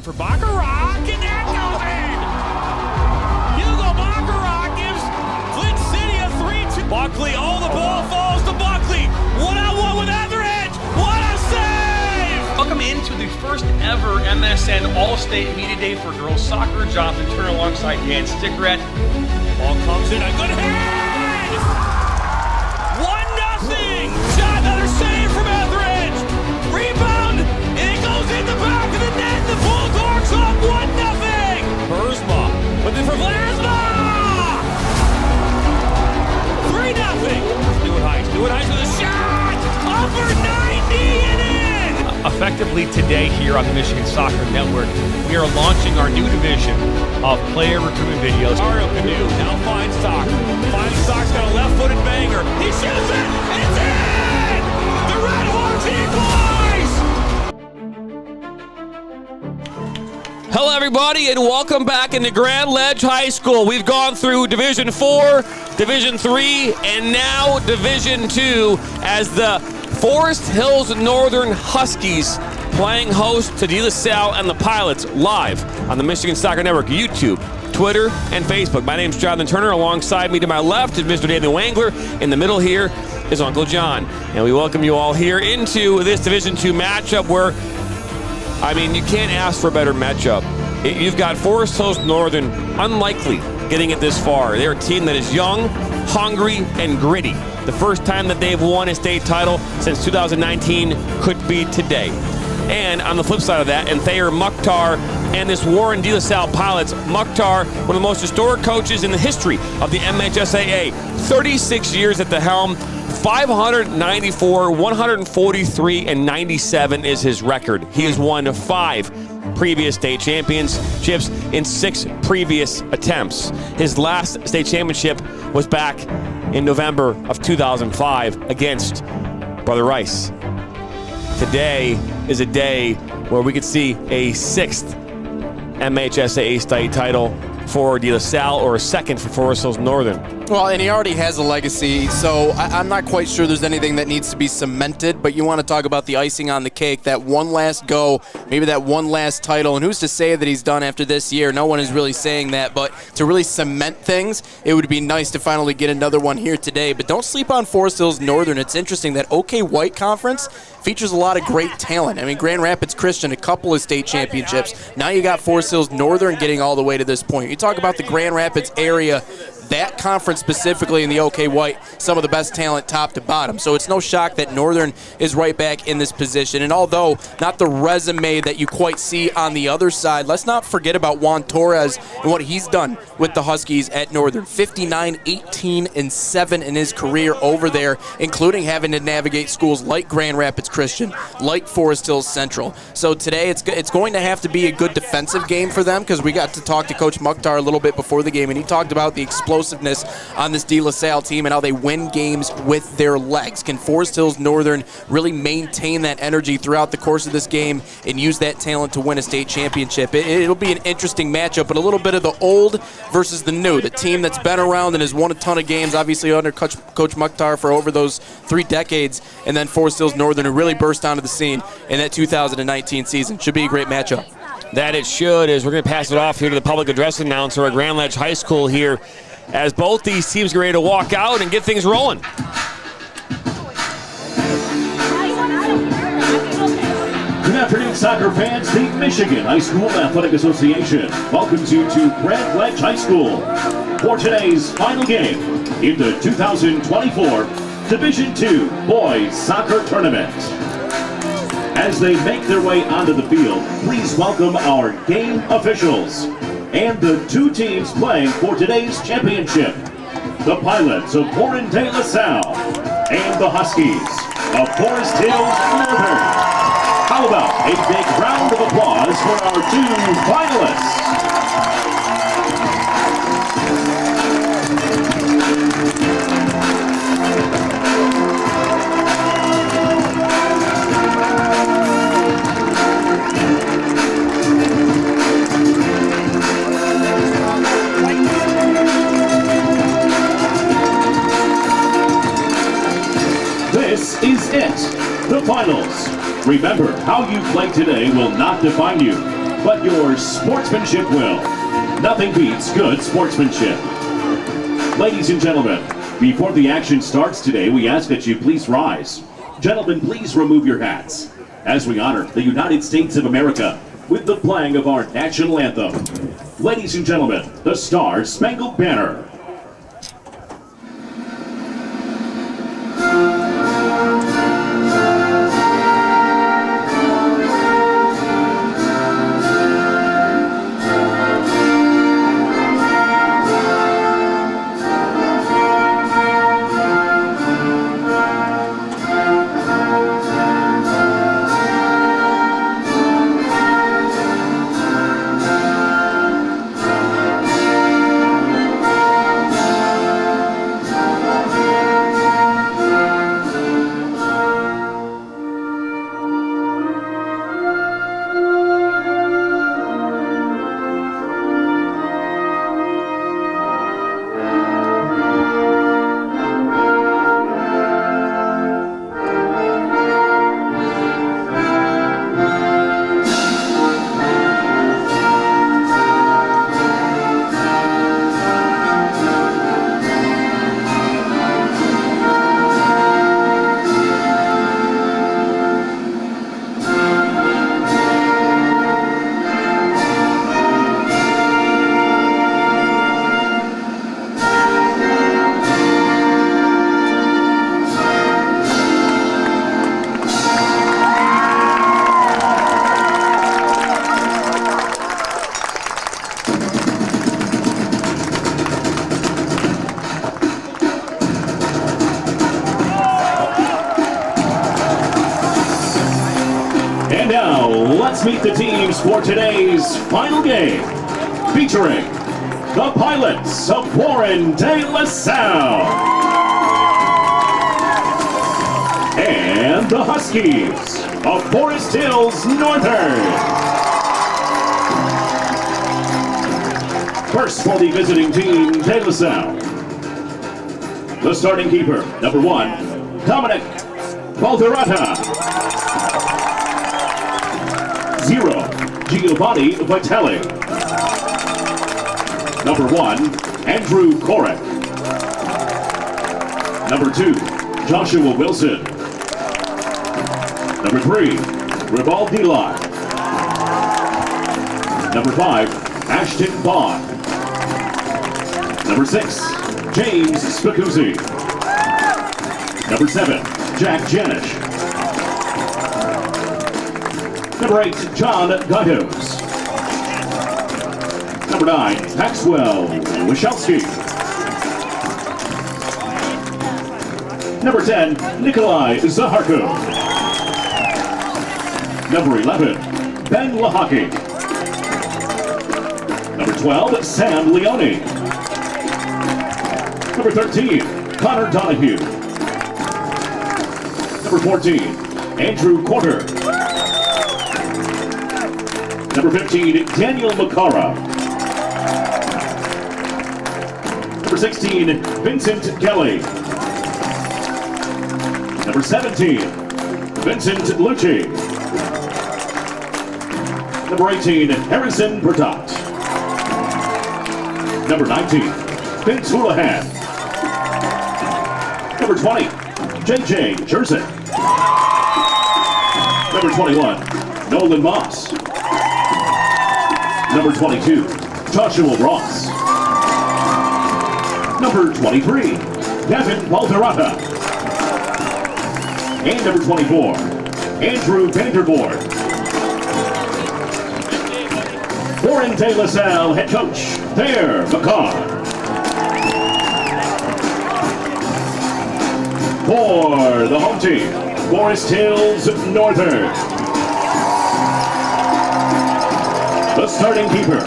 For Baccarat, and that goes in! Hugo Baccarat gives Flint City a 3-2. Buckley, oh, the ball falls to Buckley. One-on-one with Etheridge. What a save! Welcome into the first ever MSN All-State Media Day for girls soccer. Jonathan Turner alongside Dan Stickrett. Ball comes in, a good hit! 1-0! Shot, another save from Etheridge! Rebound, and it goes in the back of the net. The Bulldogs up 1-0! Burzma, but then for Vlasma! 3-0! Stewart Heiss with a shot! Upper 90 and in! Effectively today here on the Michigan Soccer Network, we are launching our new division of player recruitment videos. Mario Canoe now finds Stock. Stock's got a left-footed banger. He shoots it! It's in! The Red Hawks equalize! Hello, everybody, and welcome back into Grand Ledge High School. We've gone through Division 4, Division 3, and now Division 2 as the Forest Hills Northern Huskies playing host to De La Salle and the Pilots live on the Michigan Soccer Network, YouTube, Twitter, and Facebook. My name's Jonathan Turner. Alongside me to my left is Mr. Daniel Wangler. In the middle here is Uncle John. And we welcome you all here into this Division 2 matchup where, I mean, you can't ask for a better matchup. You've got Forest Hills Northern, unlikely getting it this far. They're a team that is young, hungry, and gritty. The first time that they've won a state title since 2019 could be today. And on the flip side of that, and Thayer Mukhtar and this Warren De La Salle Pilots. Mukhtar, one of the most historic coaches in the history of the MHSAA. 36 years at the helm, 594, 143, and 97 is his record. He has won 5 previous state championships in 6 previous attempts. His last state championship was back in November of 2005 against Brother Rice. Today is a day where we could see a 6th MHSAA state title for De La Salle or a 2nd for Forest Hills Northern. Well, and he already has a legacy, so I'm not quite sure there's anything that needs to be cemented, but you want to talk about the icing on the cake, that one last go, maybe that one last title, and who's to say that he's done after this year? No one is really saying that, but to really cement things, it would be nice to finally get another one here today. But don't sleep on Forest Hills Northern. It's interesting that OK White Conference features a lot of great talent. I mean, Grand Rapids Christian, a couple of state championships. Now you got Forest Hills Northern getting all the way to this point. You talk about the Grand Rapids area, that conference specifically in the OK White, some of the best talent top to bottom. So it's no shock that Northern is right back in this position. And although not the resume that you quite see on the other side, let's not forget about Juan Torres and what he's done with the Huskies at Northern. 59, 18, and 7 in his career over there, including having to navigate schools like Grand Rapids Christian, like Forest Hills Central. So today it's going to have to be a good defensive game for them, because we got to talk to Coach Mukhtar a little bit before the game, and he talked about the explosiveness on this De La Salle team and how they win games with their legs. Can Forest Hills Northern really maintain that energy throughout the course of this game and use that talent to win a state championship? It'll be an interesting matchup, but a little bit of the old versus the new. The team that's been around and has won a ton of games, obviously under Coach Mukhtar for over those 3 decades, and then Forest Hills Northern, who really burst onto the scene in that 2019 season. Should be a great matchup. That it should, as we're going to pass it off here to the public address announcer at Grand Ledge High School here, as both these teams get ready to walk out and get things rolling. Good afternoon, soccer fans. The Michigan High School Athletic Association welcomes you to Grand Ledge High School for today's final game in the 2024 Division II Boys Soccer Tournament. As they make their way onto the field, please welcome our game officials and the 2 teams playing for today's championship. The Pilots of Warren De La Salle and the Huskies of Forest Hills Northern. How about a big round of applause for our 2 finalists? This is it, the finals. Remember, how you play today will not define you, but your sportsmanship will. Nothing beats good sportsmanship. Ladies and gentlemen, before the action starts today, we ask that you please rise. Gentlemen, please remove your hats as we honor the United States of America with the playing of our national anthem. Ladies and gentlemen, the Star Spangled Banner. Let's meet the teams for today's final game, featuring the Pilots of Warren de La Salle and the Huskies of Forest Hills Northern. First for the visiting team, de La Salle. The starting keeper, number 1, Dominic Valderrata. 0, Giovanni Vitelli. Number 1, Andrew Korek. Number 2, Joshua Wilson. Number 3, Ribald Dillon. Number 5, Ashton Bond. Number 6, James Spacuzzi. Number 7, Jack Janish. Number 8, John Gaidos. Number 9, Maxwell Wichelski. Number 10, Nikolai Zaharko. Number 11, Ben Lahaki. Number 12, Sam Leone. Number 13, Connor Donahue. Number 14, Andrew Quarter. Number 15, Daniel Macara. Number 16, Vincent Kelly. Number 17, Vincent Lucci. Number 18, Harrison Bertot. Number 19, Vince Houlihan. Number 20, JJ Jersey. Number 21, Nolan Moss. Number 22, Joshua Ross. Number 23, Gavin Valderrata. And number 24, Andrew Vandervoort. Warren de La Salle head coach, Thayer McCarr. For the home team, Forest Hills Northern. The starting keeper,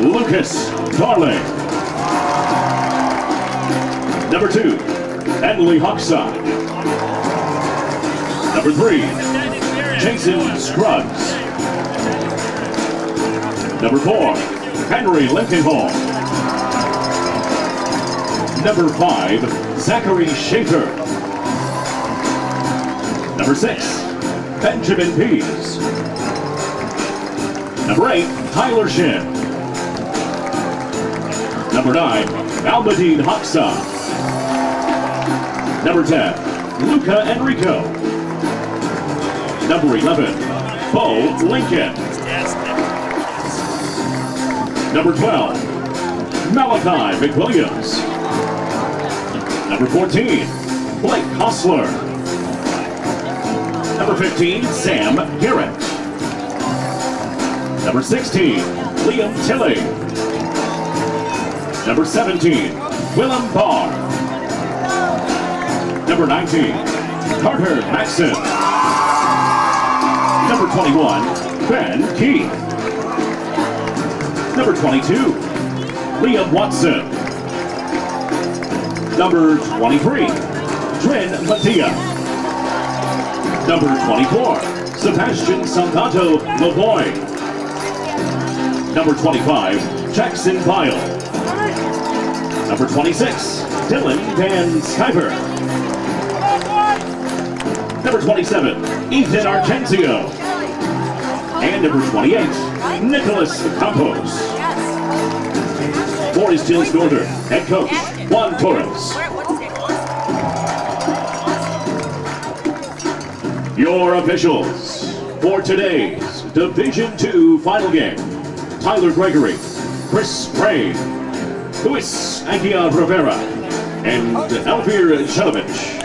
Lucas Darling. Number 2, Emily Hockside. Number 3, Jason Scruggs. Number 4, Henry Lincolnhall. Number 5, Zachary Schaefer. Number 6, Benjamin Pease. Number 8, Tyler Shin. Number 9, Almadine Hoxha. Number 10, Luca Enrico. Number 11, Bo Lincoln. Number 12, Malachi McWilliams. Number 14, Blake Hostler. Number 15, Sam Garrett. Number 16, Liam Tilley. Number 17, Willem Barr. Number 19, Carter Maxson. Number 21, Ben Key. Number 22, Liam Watson. Number 23, Dren Mattia. Number 24, Sebastian Santato Lavoy. Number 25, Jackson Pyle. Number 26, Dylan Van Skyper. Number 27, Ethan Argenzio. And number 28, Nicholas Campos. Forest Hills Northern head coach, Juan Torres. Your officials for today's Division II final game, Tyler Gregory, Chris Sprague, Luis Aguilar Rivera, and Elvir Chelovich.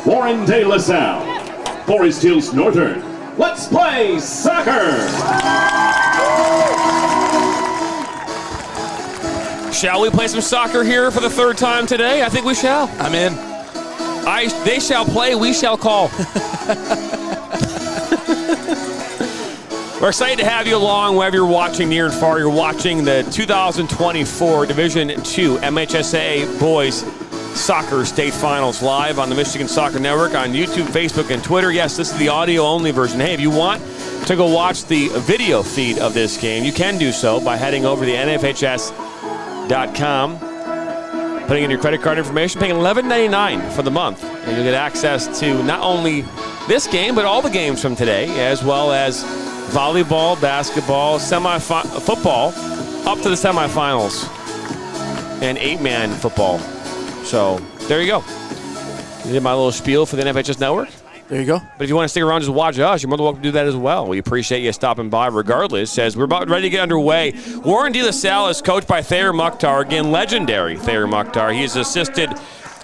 Warren de La Salle, Forest Hills Northern. Let's play soccer! Shall we play some soccer here for the third time today? I think we shall. I'm in. They shall play, we shall call. We're excited to have you along, wherever you're watching near and far. You're watching the 2024 Division II MHSAA Boys Soccer State Finals live on the Michigan Soccer Network on YouTube, Facebook, and Twitter. Yes, this is the audio-only version. Hey, if you want to go watch the video feed of this game, you can do so by heading over to the MHS.com, putting in your credit card information, paying $11.99 for the month, and you'll get access to not only this game, but all the games from today, as well as volleyball, basketball, football, up to the semifinals, and 8-man football. So there you go. I did my little spiel for the NFHS Network. There you go. But if you want to stick around, just watch us. You're more than welcome to do that as well. We appreciate you stopping by regardless, as we're about ready to get underway. Warren De La Salle is coached by Thayer Mukhtar. Again, legendary Thayer Mukhtar. He is assisted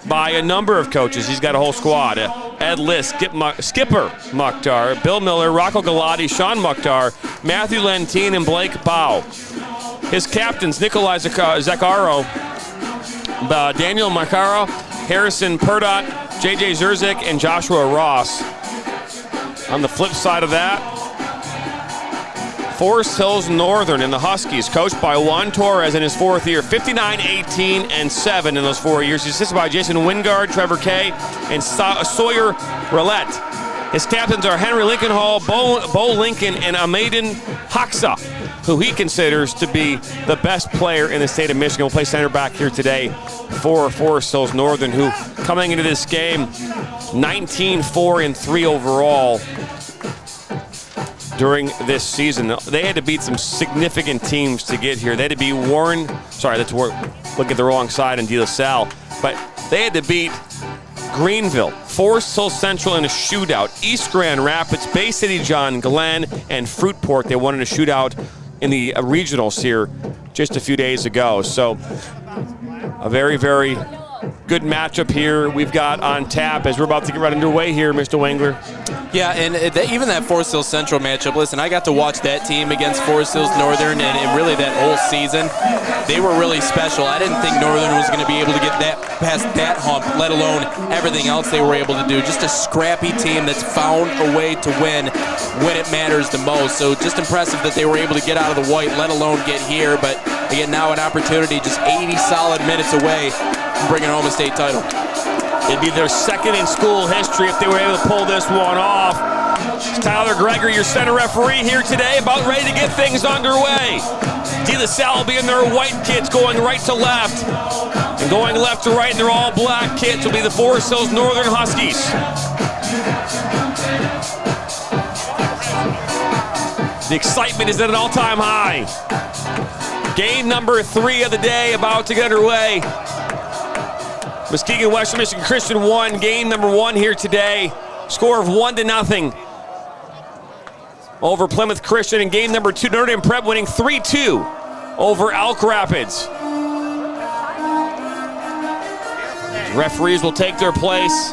by a number of coaches. He's got a whole squad. Ed List, Skipper Mukhtar, Bill Miller, Rocco Galati, Sean Mukhtar, Matthew Lentine, and Blake Bow. His captains, Nikolai Zaccaro, Daniel Macaro, Harrison Perdot, J.J. Zerzik, and Joshua Ross. On the flip side of that, Forest Hills Northern and the Huskies, coached by Juan Torres in his fourth year, 59, 18, and 7 in those 4 years. He's assisted by Jason Wingard, Trevor Kay, and Sawyer Roulette. His captains are Henry Lincoln Hall, Bo Lincoln, and Amadin Hoxa, who he considers to be the best player in the state of Michigan. Will play center back here today for Forest Hills Northern, who coming into this game 19-4-3 overall during this season. They had to beat some significant teams to get here. They had to beat looking at the wrong side in De La Salle, but they had to beat Greenville, Forest Hill Central in a shootout, East Grand Rapids, Bay City John Glenn, and Fruitport. They won in a shootout in the regionals here just a few days ago. So a very, very good matchup here we've got on tap as we're about to get right underway here, Mr. Wengler. Yeah, and even that Forest Hills Central matchup, listen, I got to watch that team against Forest Hills Northern, and really that whole season, they were really special. I didn't think Northern was going to be able to get past that hump, let alone everything else they were able to do. Just a scrappy team that's found a way to win when it matters the most. So just impressive that they were able to get out of the white, let alone get here. But again, now an opportunity just 80 solid minutes away from bringing home a state title. It'd be their second in school history if they were able to pull this one off. It's Tyler Gregory, your center referee here today, about ready to get things underway. De La Salle will be in their white kits going right to left. And going left to right in their all black kits will be the Forest Hills Northern Huskies. The excitement is at an all-time high. Game number 3 of the day about to get underway. Muskegon Western Michigan Christian won game number 1 here today. Score of 1-0 over Plymouth Christian. In game number 2, Notre Dame Prep winning 3-2 over Elk Rapids. Referees will take their place.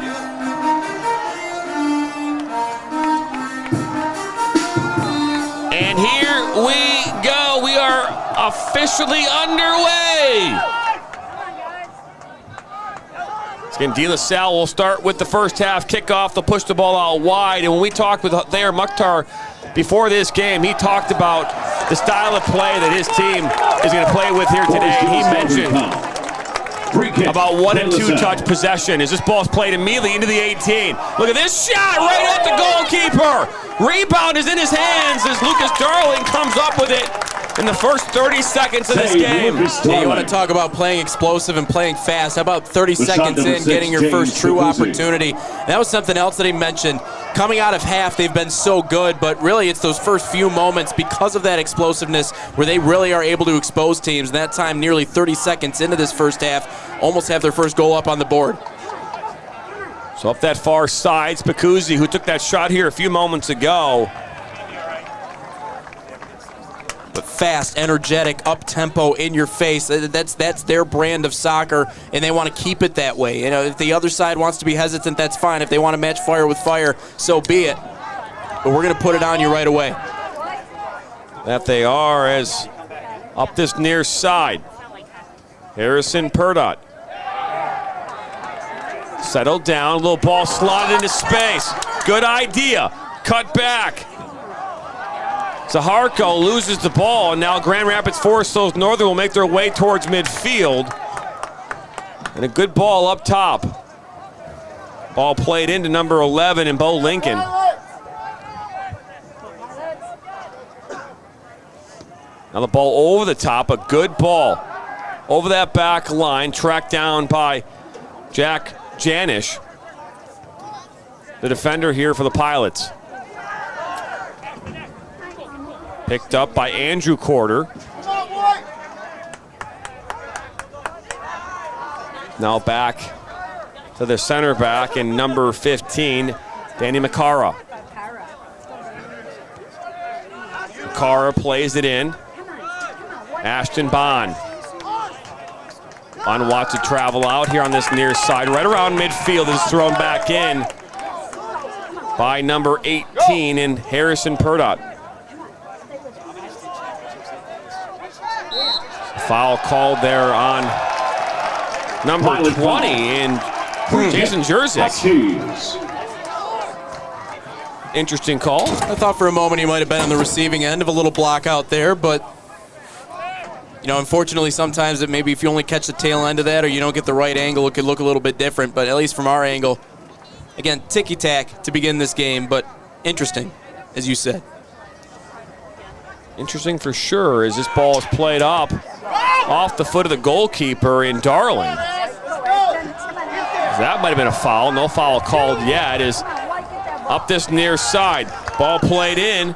And here we go. We are officially underway. Again, De La Salle will start with the first half kickoff. They'll push the ball out wide. And when we talked with Thayer Mukhtar before this game, he talked about the style of play that his team is going to play with here today. He mentioned about 1- and 2-touch possession as this ball's played immediately into the 18. Look at this shot right at the goalkeeper. Rebound is in his hands as Lucas Darling comes up with it in the first 30 seconds of this game. Yeah, you want to talk about playing explosive and playing fast. How about 30 seconds in, getting your first true opportunity? And that was something else that he mentioned. Coming out of half, they've been so good, but really it's those first few moments because of that explosiveness where they really are able to expose teams. And that time, nearly 30 seconds into this first half, almost have their first goal up on the board. So up that far side, Spacuzzi, who took that shot here a few moments ago. But fast, energetic, up-tempo, in your face. That's their brand of soccer, and they want to keep it that way. You know, if the other side wants to be hesitant, that's fine. If they want to match fire with fire, so be it. But we're going to put it on you right away. That they are, as up this near side. Harrison Purdott. Settled down, little ball slotted into space. Good idea. Cut back. Zaharko loses the ball, and now Grand Rapids Forest Hills Northern will make their way towards midfield. And a good ball up top. Ball played into number 11 and Bo Lincoln. Now the ball over the top, a good ball. Over that back line, tracked down by Jack Janish, the defender here for the Pilots. Picked up by Andrew Corder. Now back to the center back in number 15, Danny Makara. Makara plays it in. Ashton Bond. Bond wants to travel out here on this near side. Right around midfield is thrown back in by number 18 in Harrison Purdott. Foul called there on number 20 in Jason Jerzyk. Interesting call. I thought for a moment he might have been on the receiving end of a little block out there, but you know, unfortunately sometimes it maybe if you only catch the tail end of that or you don't get the right angle, it could look a little bit different. But at least from our angle, again, ticky-tack to begin this game, but interesting, as you said. Interesting for sure as this ball is played up off the foot of the goalkeeper in Darling. That might have been a foul. No foul called yet. Is up this near side. Ball played in.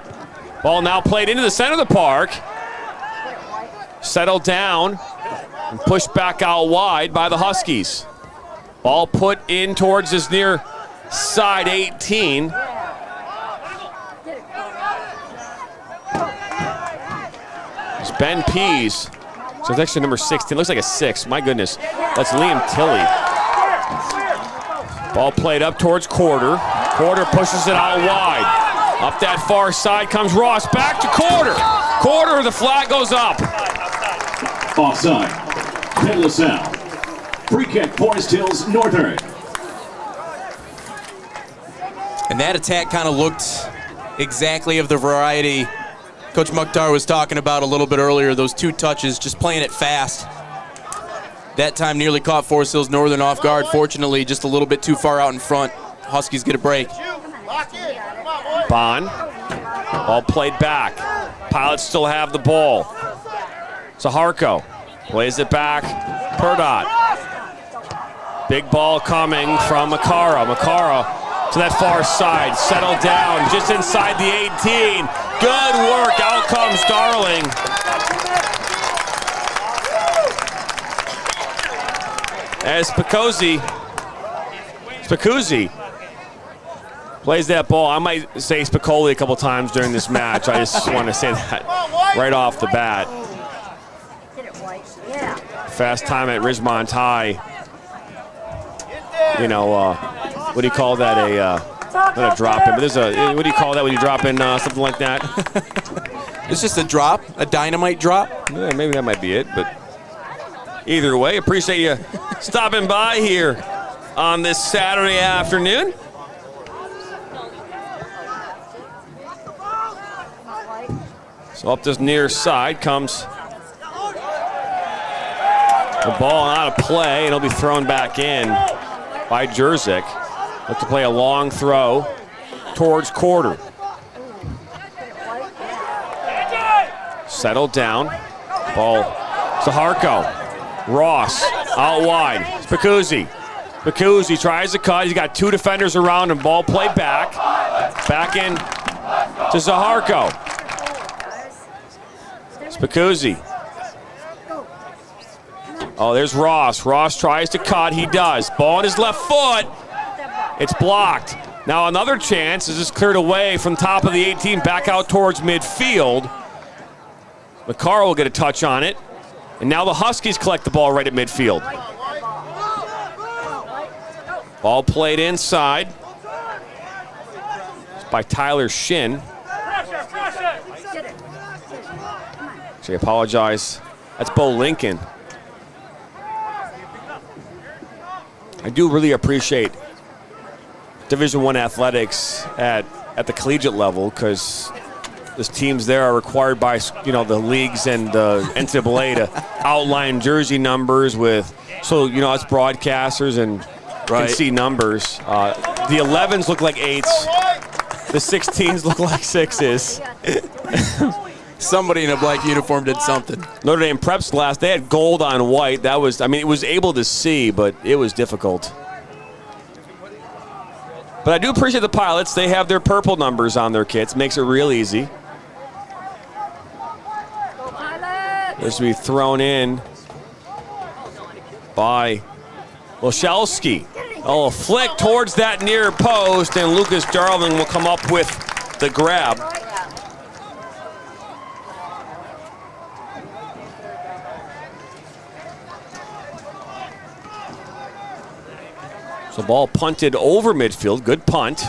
Ball now played into the center of the park. Settled down and pushed back out wide by the Huskies. Ball put in towards this near side 18. It's Ben Pease. So it's actually number 16. Looks like a 6. My goodness. That's Liam Tilley. Ball played up towards Corder. Corder pushes it out wide. Up that far side comes Ross. Back to Corder. Corder, the flag goes up. Offside. Pin LaSalle. Free kick, Forest Hills Northern. And that attack kind of looked exactly of the variety Coach Mukhtar was talking about a little bit earlier. Those 2 touches, just playing it fast. That time nearly caught Forest Hills Northern off guard. Fortunately, just a little bit too far out in front. Huskies get a break. Bond. Ball played back. Pilots still have the ball. Zaharko plays it back. Purdott. Big ball coming from Makara. Makara to that far side. Settled down just inside the 18. Good work. Out comes Darling. As Spicuzzi plays that ball. I might say Spicoli a couple times during this match. I just want to say that right off the bat. Fast time at Ridgemont High. You know, what do you call that? Not a drop in, but there's a, what do you call that when you drop in something like that? It's just a drop, a dynamite drop. Yeah, maybe that might be it, but either way, appreciate you stopping by here on this Saturday afternoon. So up this near side comes the ball out of play, and it'll be thrown back in by Jerzyk. Look to play a long throw towards Corder. Settled down. Ball. Zaharko. Ross out wide. Spicuzzi. Spicuzzi tries to cut. He's got 2 defenders around him. Ball played back. Back in to Zaharko. Spicuzzi. Oh, there's Ross. Ross tries to cut. He does. Ball on his left foot. It's blocked. Now another chance. This is cleared away from top of the 18 back out towards midfield. Makara will get a touch on it. And now the Huskies collect the ball right at midfield. Ball played inside. It's by Tyler Shin. Actually, I apologize. That's Bo Lincoln. I do really appreciate Division I athletics at the collegiate level, because the teams there are required by the leagues and the NCAA to outline jersey numbers with, so us broadcasters and can see numbers. The 11s look like 8s. The 16s look like 6s. Somebody in a black uniform did something. Notre Dame Prep's last, they had gold on white. That was, it was able to see, but it was difficult. But I do appreciate the pilots. They have their purple numbers on their kits. Makes it real easy. This will be thrown in by Loshalski. Oh, a flick towards that near post, and Lucas Darling will come up with the grab. So ball punted over midfield. Good punt.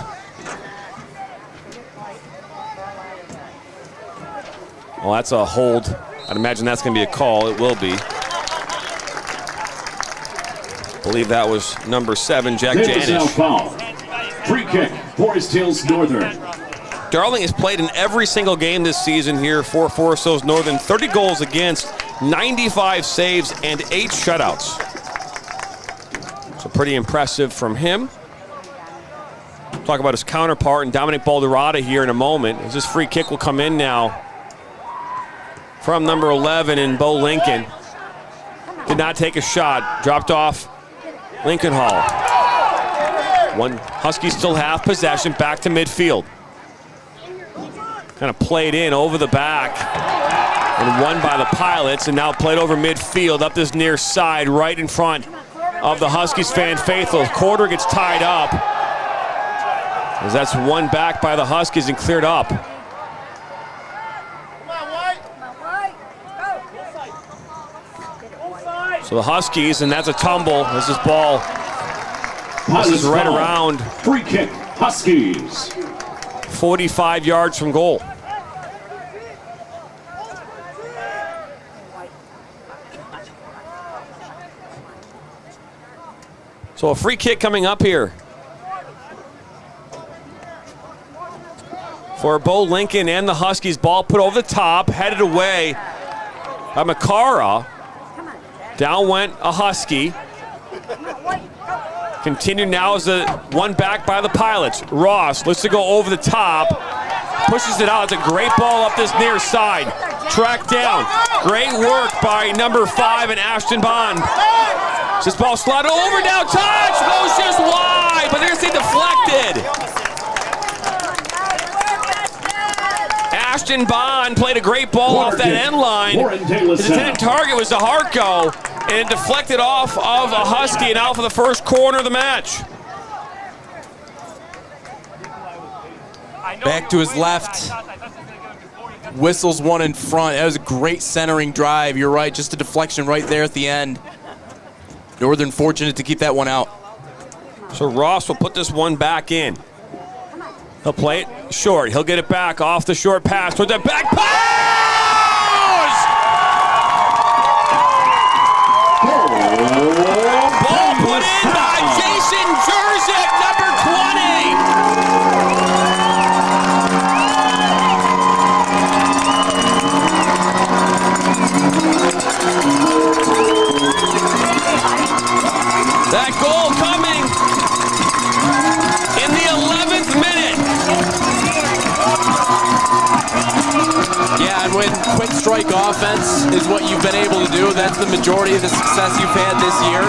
Well, that's a hold. I'd imagine that's going to be a call. It will be. I believe that was number 7, Jack Janish. Foul. Free kick, Forest Hills Northern. Darling has played in every single game this season here for Forest Hills Northern. 30 goals against, 95 saves, and 8 shutouts. So pretty impressive from him. Talk about his counterpart and Dominic Balderrada here in a moment, as this free kick will come in now from number 11 in Bo Lincoln. Did not take a shot, dropped off Lincoln Hall. Huskies still have possession, back to midfield. Kind of played in over the back and won by the Pilots, and now played over midfield up this near side right in front of the Huskies fan faithful. Quarter gets tied up, as that's won back by the Huskies and cleared up. So the Huskies, and that's a tumble. This is ball. This is right around. Free kick, Huskies. 45 yards from goal. So a free kick coming up here for Bo Lincoln and the Huskies. Ball put over the top, headed away by Makara. Down went a Husky. Continued now as the one back by the Pilots. Ross looks to go over the top. Pushes it out. It's a great ball up this near side. Tracked down. Great work by number 5 and Ashton Bond. This ball slotted over now. Touch! Goes just wide, but they're going to say deflected. Ashton Bond played a great ball off that end line. His intended target was the Harco, and it deflected off of a Husky and out for the first corner of the match. Back to his left. Whistles one in front. That was a great centering drive. You're right, just a deflection right there at the end. Northern fortunate to keep that one out. So Ross will put this one back in. He'll play it short. He'll get it back off the short pass towards the back post! Ball put in by Jason Jerzyk, number 20. That goal coming in the 11th minute. Yeah, and when quick strike offense is what you've been able to do, that's the majority of the success you've had this year.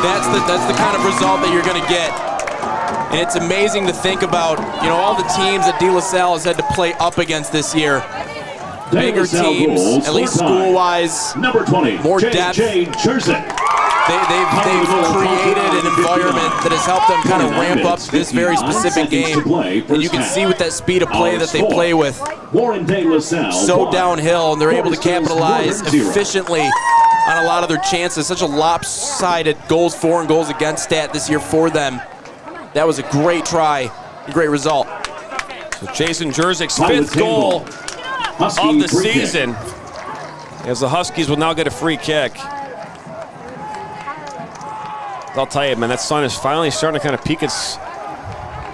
That's the kind of result that you're going to get. And it's amazing to think about, all the teams that De La Salle has had to play up against this year. Bigger teams, at least school-wise, number 20, more depth. They've created an environment that has helped them kind of ramp up this very specific game. And you can see with that speed of play that they play with, so downhill, and they're able to capitalize efficiently on a lot of their chances. Such a lopsided goals for and goals against stat this year for them. That was a great try, a great result. So Jason Jerzyk's 5th goal of the season, as the Huskies will now get a free kick. I'll tell you, man, that sun is finally starting to kind of peek its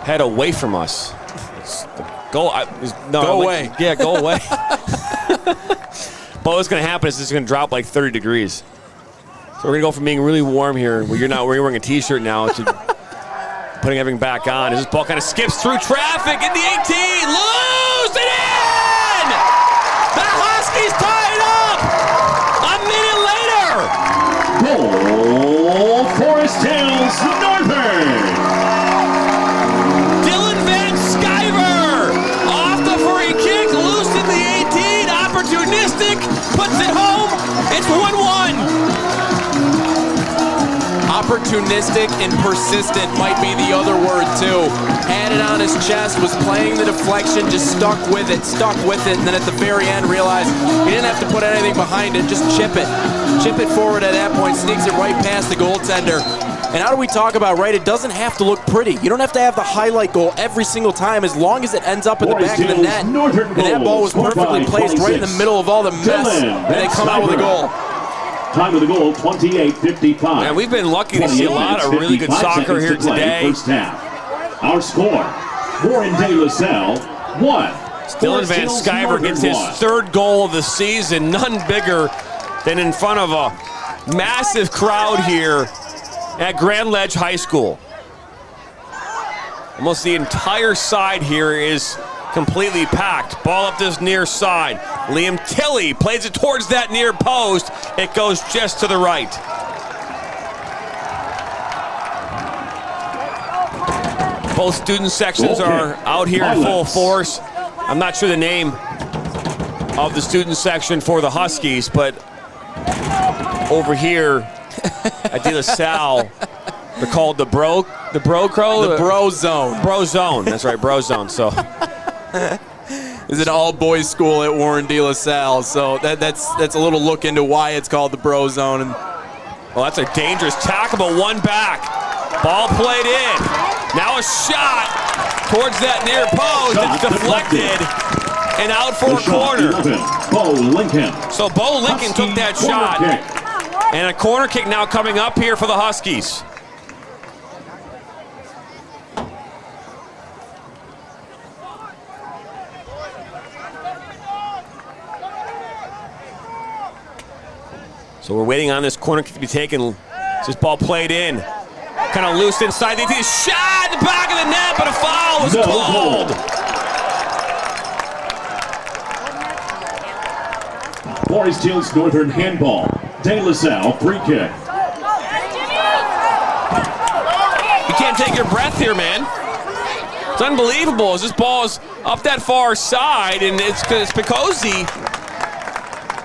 head away from us. Go away. Yeah, go away. But what's going to happen is it's going to drop like 30 degrees. So we're going to go from being really warm here, where you're wearing a T-shirt now, to putting everything back on. As this ball kind of skips through traffic in the 18. Loose it in! The Huskies tie it up! A minute later! Goal, Forest Hills Northern. Dylan Van Sciver off the free kick, loose in the 18, opportunistic, puts it home. It's 1-1. Opportunistic and persistent might be the other word too. Had it on his chest, was playing the deflection, just stuck with it, and then at the very end realized he didn't have to put anything behind it, just chip it forward at that point, sneaks it right past the goaltender. And how do we talk about, right, it doesn't have to look pretty. You don't have to have the highlight goal every single time, as long as it ends up in the back of the net. And that ball was perfectly placed right in the middle of all the mess, and they come out with a goal. Time of the goal, 28:55. And we've been lucky to see a lot of really good soccer here today. First half. Our score, Warren De La Salle, 1. Dylan Van Sciver gets his third goal of the season, none bigger than in front of a massive crowd here at Grand Ledge High School. Almost the entire side here is completely packed. Ball up this near side. Liam Tilley plays it towards that near post. It goes just to the right. Both student sections are out here in full force. I'm not sure the name of the student section for the Huskies, but over here at De La Salle, they're called the Bro Crow? The Bro Zone. Bro Zone, that's right, Bro Zone. So is an all-boys school at Warren De La Salle, so that's a little look into why it's called the Bro Zone. And well, that's a dangerous tackle, but one back. Ball played in. Now a shot towards that near post. It's deflected and out for a corner. Bo Lincoln. So Bo Lincoln took that shot. And a corner kick now coming up here for the Huskies. So we're waiting on this corner kick to be taken. This ball played in. Kind of loose inside. They take a shot in the back of the net, but a foul was called. Forest Hills Northern handball. De La Salle free kick. You can't take your breath here, man. It's unbelievable as this ball is up that far side, and it's Picozzi.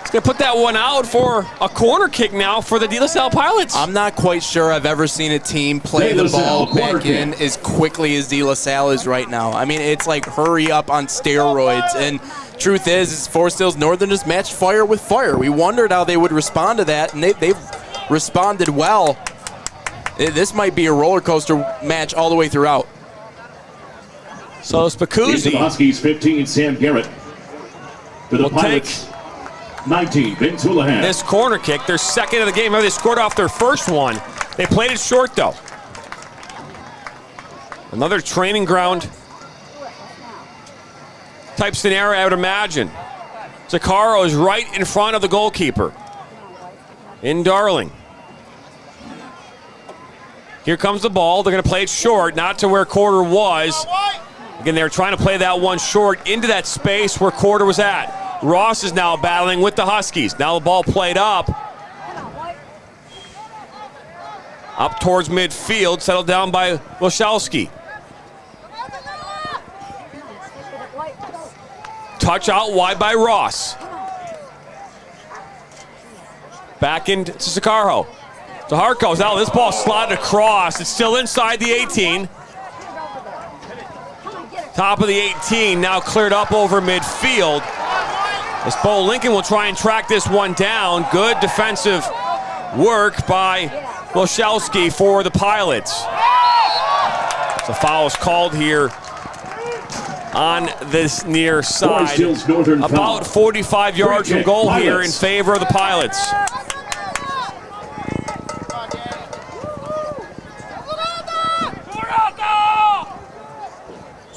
He's going to put that one out for a corner kick now for the De La Salle Pilots. I'm not quite sure I've ever seen a team play the ball back in as quickly as De La Salle is right now. I mean, it's like hurry up on steroids. And truth is Forest Hills Northern just matched fire with fire. We wondered how they would respond to that, and they've responded well. This might be a roller coaster match all the way throughout. So it's Picozzi. The Huskies 15, Sam Garrett. For the Pilots, 19, Vince Houlihan. This corner kick, their second of the game. Remember, they scored off their first one. They played it short, though. Another training ground type scenario, I would imagine. Zaccaro is right in front of the goalkeeper in Darling. Here comes the ball. They're going to play it short, not to where Quarter was. Again, they were trying to play that one short into that space where Quarter was at. Ross is now battling with the Huskies. Now the ball played up towards midfield, settled down by Wojciechowski. Touch out wide by Ross. Back into Zaccaro. Zaharko's out. This ball slotted across. It's still inside the 18. Top of the 18, now cleared up over midfield. As Bo Lincoln will try and track this one down. Good defensive work by Wojciechowski for the Pilots. The foul is called here on this near side. About 45 yards from goal here in favor of the Pilots.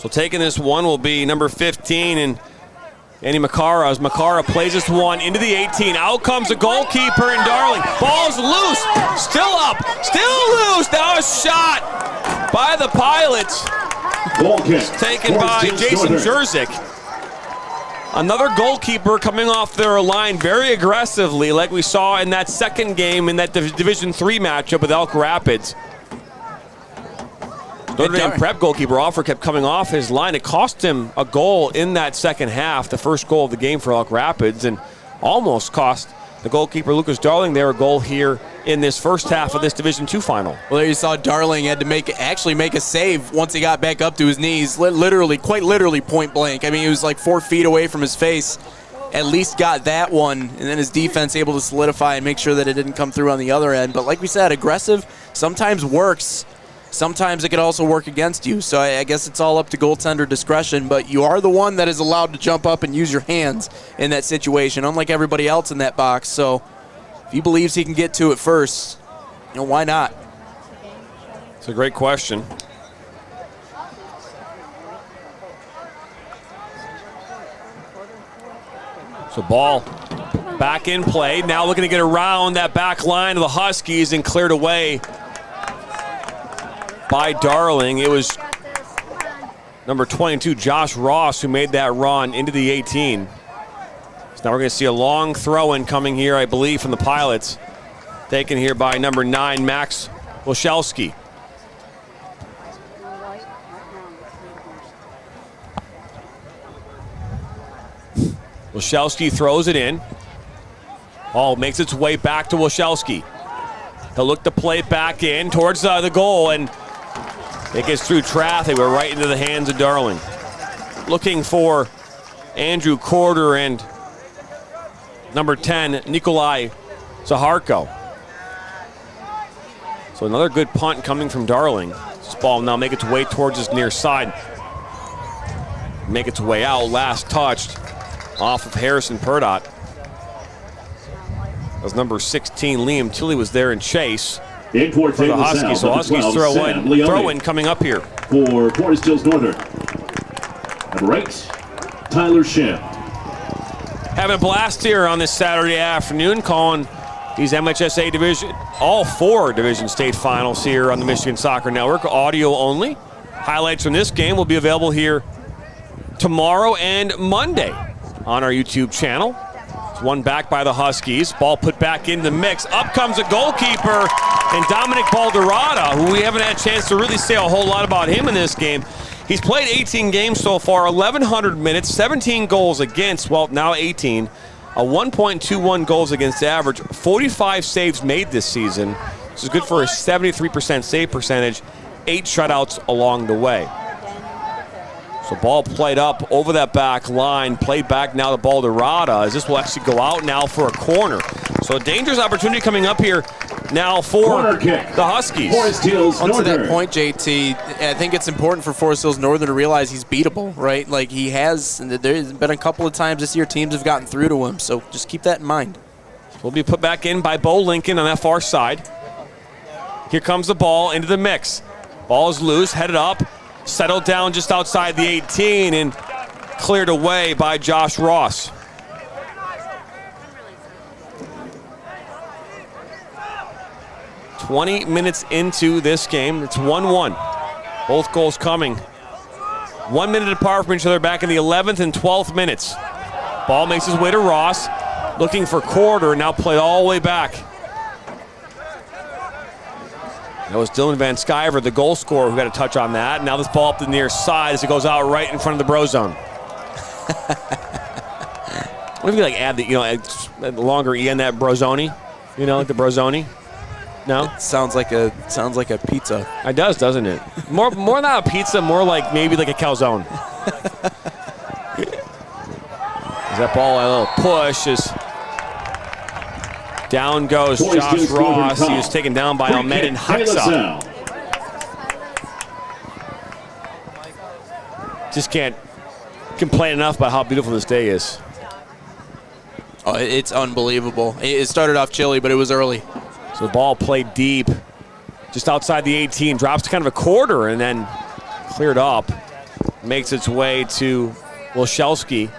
So taking this one will be number 15 and Andy Makara, as Makara plays this one into the 18. Out comes the goalkeeper and Darling. Ball's loose, still up, still loose. Now a shot by the Pilots. Ball kick. Taken by Jason Jerzyk. Another goalkeeper coming off their line very aggressively, like we saw in that second game in that Division III matchup with Elk Rapids. Notre Dame Prep goalkeeper Offer kept coming off his line. It cost him a goal in that second half, the first goal of the game for Elk Rapids, and almost cost the goalkeeper Lucas Darling there a goal here in this first half of this Division II final. Well, there you saw Darling had to actually make a save once he got back up to his knees, literally, quite literally point blank. I mean, he was like 4 feet away from his face. At least got that one, and then his defense able to solidify and make sure that it didn't come through on the other end. But like we said, aggressive sometimes works. Sometimes it could also work against you. So I guess it's all up to goaltender discretion, but you are the one that is allowed to jump up and use your hands in that situation, unlike everybody else in that box. So if he believes he can get to it first, why not? It's a great question. So ball back in play. Now looking to get around that back line of the Huskies and cleared away by Darling. It was number 22, Josh Ross, who made that run into the 18. So now we're going to see a long throw-in coming here, I believe, from the Pilots. Taken here by number 9, Max Wachelski. Wachelski throws it in. Ball makes its way back to Wachelski. He'll look to play it back in towards the goal, and it gets through traffic. We're right into the hands of Darling. Looking for Andrew Corder and number 10, Nikolai Zaharko. So another good punt coming from Darling. This ball will now make its way towards his near side. Make its way out, last touched off of Harrison Purdott. As number 16, Liam Tilley, was there in chase for the Huskies. So Huskies throw in coming up here. For Forest Hills Northern. Number 8, Tyler Schiff. Having a blast here on this Saturday afternoon, calling these MHSAA division, all 4 division state finals here on the Michigan Soccer Network, audio only. Highlights from this game will be available here tomorrow and Monday on our YouTube channel. One back by the Huskies. Ball put back in the mix. Up comes a goalkeeper, and Dominic Balderrada, who we haven't had a chance to really say a whole lot about him in this game. He's played 18 games so far, 1,100 minutes, 17 goals against, well, now 18. A 1.21 goals against average, 45 saves made this season. This is good for a 73% save percentage, 8 shutouts along the way. So ball played up over that back line, played back now to Balderrada, as this will actually go out now for a corner. So a dangerous opportunity coming up here now for the Huskies. Onto that point, JT, I think it's important for Forest Hills Northern to realize he's beatable, right? Like he has, there's been a couple of times this year teams have gotten through to him, so just keep that in mind. Will be put back in by Bo Lincoln on that far side. Here comes the ball into the mix. Ball is loose, headed up. Settled down just outside the 18 and cleared away by Josh Ross. "20 minutes into this game, it's 1-1. Both goals coming 1 minute apart from each other back in the 11th and 12th minutes. Ball makes his way to Ross, looking for Corder, now played all the way back. That was Dylan Van Sciver, the goal scorer, who got a touch on that. Now this ball up the near side as it goes out right in front of the bro zone. What if you like add the longer E on that brozoni? Like the brozoni? No? It sounds like a pizza. It does, doesn't it? More not a pizza, more like maybe like a calzone. As that ball, a little push is. Down goes Josh Ross. He was taken down by Ahmed Haksa. Just can't complain enough about how beautiful this day is. Oh, it's unbelievable. It started off chilly, but it was early. So the ball played deep, just outside the 18, drops to kind of a quarter, and then cleared up makes its way to Wilchelski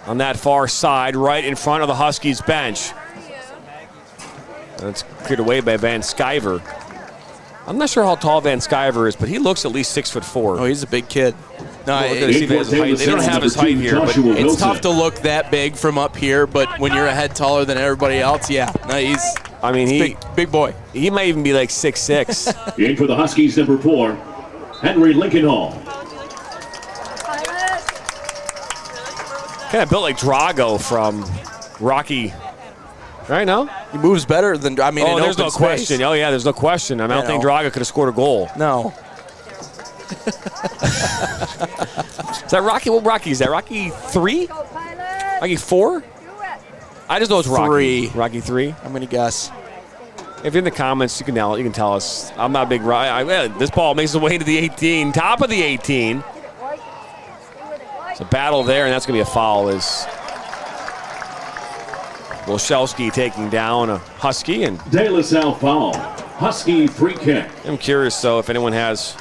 on that far side, right in front of the Huskies bench. That's cleared away by Van Sciver. I'm not sure how tall Van Sciver is, but he looks at least 6'4". Oh, he's a big kid. No, They don't have his height here, but it's tough to look that big from up here, but when you're a head taller than everybody else, yeah. No, he's big boy. He might even be like 6'6". In for the Huskies, number 4, Henry Lincolnhall. Kind of built like Drago from Rocky. Right now? He moves better than, I mean, in there's open no space. question. Oh, yeah, there's no question. I don't think Drago could have scored a goal. No. Is that Rocky? What Rocky is that? Rocky 3? Rocky 4? I just know it's Rocky. 3. Rocky 3? I'm going to guess. If you're in the comments, you can tell us. I'm not a big this ball makes its way into the 18, top of the 18. It's a battle there, and that's going to be a foul as Wilchelski taking down a Husky. And De La Salle foul. Husky free kick. I'm curious, though, if anyone has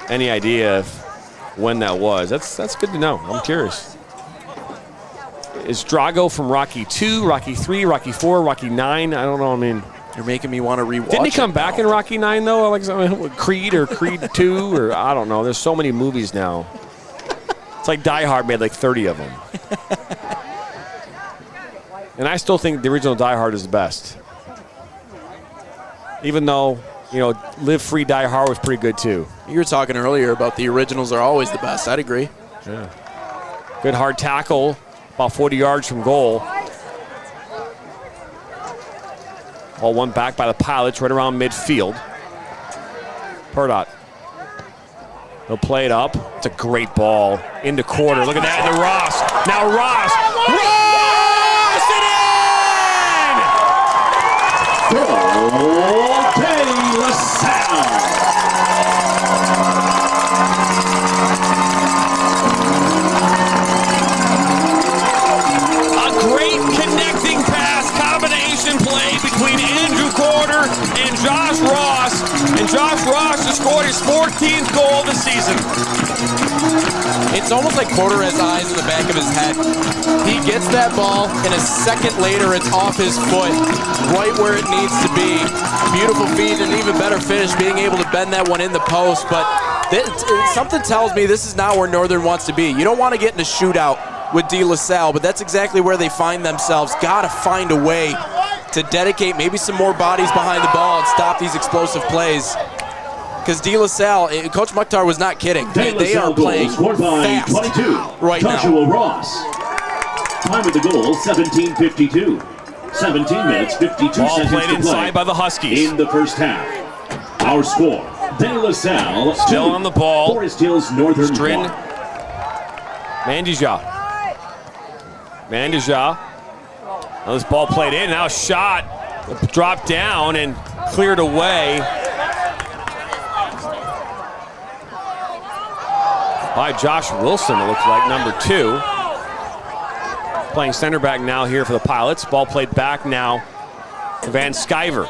any idea of when that was. That's good to know. I'm curious. Is Drago from Rocky 2, Rocky 3, Rocky 4, Rocky 9? I don't know. I mean, you're making me want to rewatch. Didn't he come back in Rocky 9, though? Like Creed or Creed 2? Or I don't know. There's so many movies now. It's like Die Hard made like 30 of them. And I still think the original Die Hard is the best. Even though, Live Free, Die Hard was pretty good too. You were talking earlier about the originals are always the best. I'd agree. Yeah. Good hard tackle, about 40 yards from goal. All won back by the Pilots right around midfield. Purdot. He'll play it up. It's a great ball into quarter. Look at that into Ross. Now Ross. De La Salle. A great connecting pass, combination play between Andrew Corder and Josh Ross. And Josh Ross has scored his 14th goal of the season. It's almost like Corder has eyes in the back of his head. He gets that ball, and a second later, it's off his foot, right where it needs to be. Beautiful feed, and an even better finish, being able to bend that one in the post. But something tells me this is not where Northern wants to be. You don't want to get in a shootout with De La Salle, but that's exactly where they find themselves. Got to find a way to dedicate maybe some more bodies behind the ball and stop these explosive plays. Because De La Salle, Coach Mukhtar was not kidding. They are playing fast 22. right Joshua now. Ross. Time of the goal, 17:52. 17 minutes, 52 Ball seconds played to inside play by the Huskies. in the first half. Our score, De La Salle Still 2, on the ball. Forest Hills Northern Strin. 1. Mandija. Now this ball played in, now shot, dropped down and cleared away by Josh Wilson, it looks like, number 2. Playing center back now here for the Pilots. Ball played back now to Van Sciver.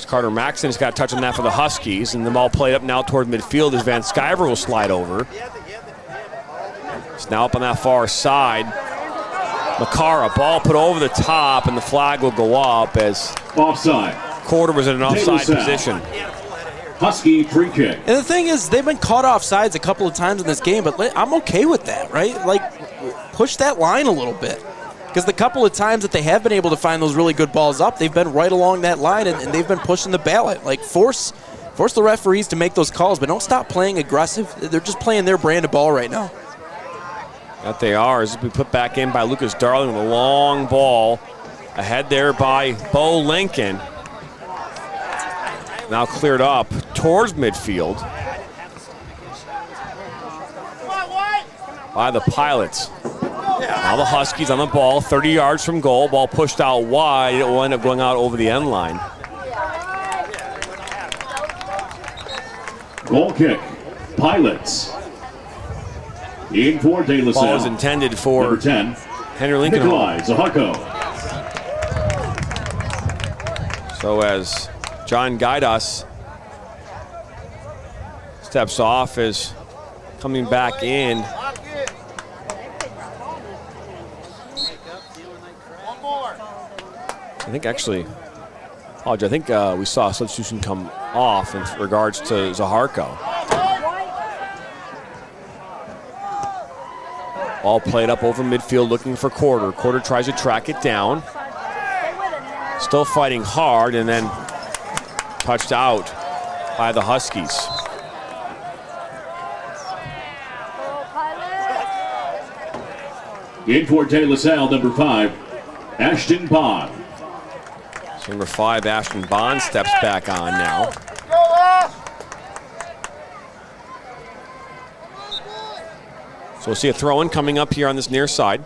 Carter Maxon's got a touch on that for the Huskies, and the ball played up now toward midfield as Van Sciver will slide over. It's now up on that far side. Makara, ball put over the top, and the flag will go up as Offside. Corder was in an offside Salle. position. Husky free kick. And the thing is, they've been caught off sides a couple of times in this game, but I'm okay with that, right? Like, push that line a little bit. Because the couple of times that they have been able to find those really good balls up, they've been right along that line, and they've been pushing the ballot. Like, force the referees to make those calls, but don't stop playing aggressive. They're just playing their brand of ball right now. That they are, as we put back in by Lucas Darling with a long ball. Ahead there by Bo Lincoln. Now cleared up towards midfield by the Pilots. Now the Huskies on the ball, 30 yards from goal. Ball pushed out wide. It will end up going out over the end line. Goal kick. Pilots. In for De La Salle. Ball is intended for number 10. Henry Lincoln. Nikolai Zaharko. So as John Gaidas steps off, is coming back in. I think actually, I think we saw a substitution come off in regards to Zaharko. Ball played up over midfield looking for Quarter. Quarter tries to track it down. Still fighting hard, and then touched out by the Huskies. In for De La Salle, number 5, Ashton Bond. So number 5, Ashton Bond, steps back on now. So we'll see a throw-in coming up here on this near side.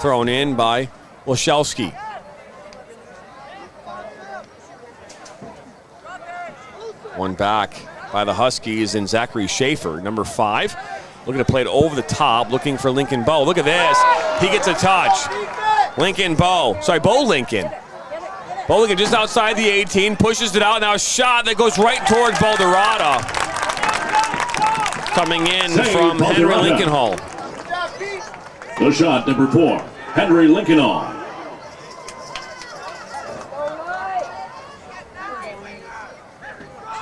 Thrown in by Wachowski. One back by the Huskies and Zachary Schaefer, number 5. Looking to play it over the top, looking for Lincoln Bowe. Look at this. He gets a touch. Bo Lincoln. Bo Lincoln just outside the 18, pushes it out. Now a shot that goes right towards Balderrada. Coming in from Henry Lincolnhall. The shot, number 4, Henry Lincolnhall.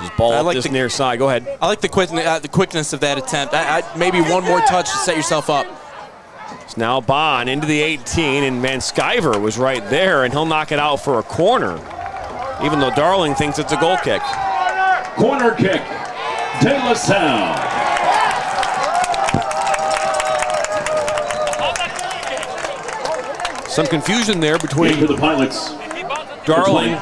His ball up this near side. Go ahead. I like the quickness of that attempt. Maybe one more touch to set yourself up. It's now Bond into the 18, and Skyver was right there, and he'll knock it out for a corner, even though Darling thinks it's a goal kick. Corner kick, De La Salle. Some confusion there between the Pilots. Darling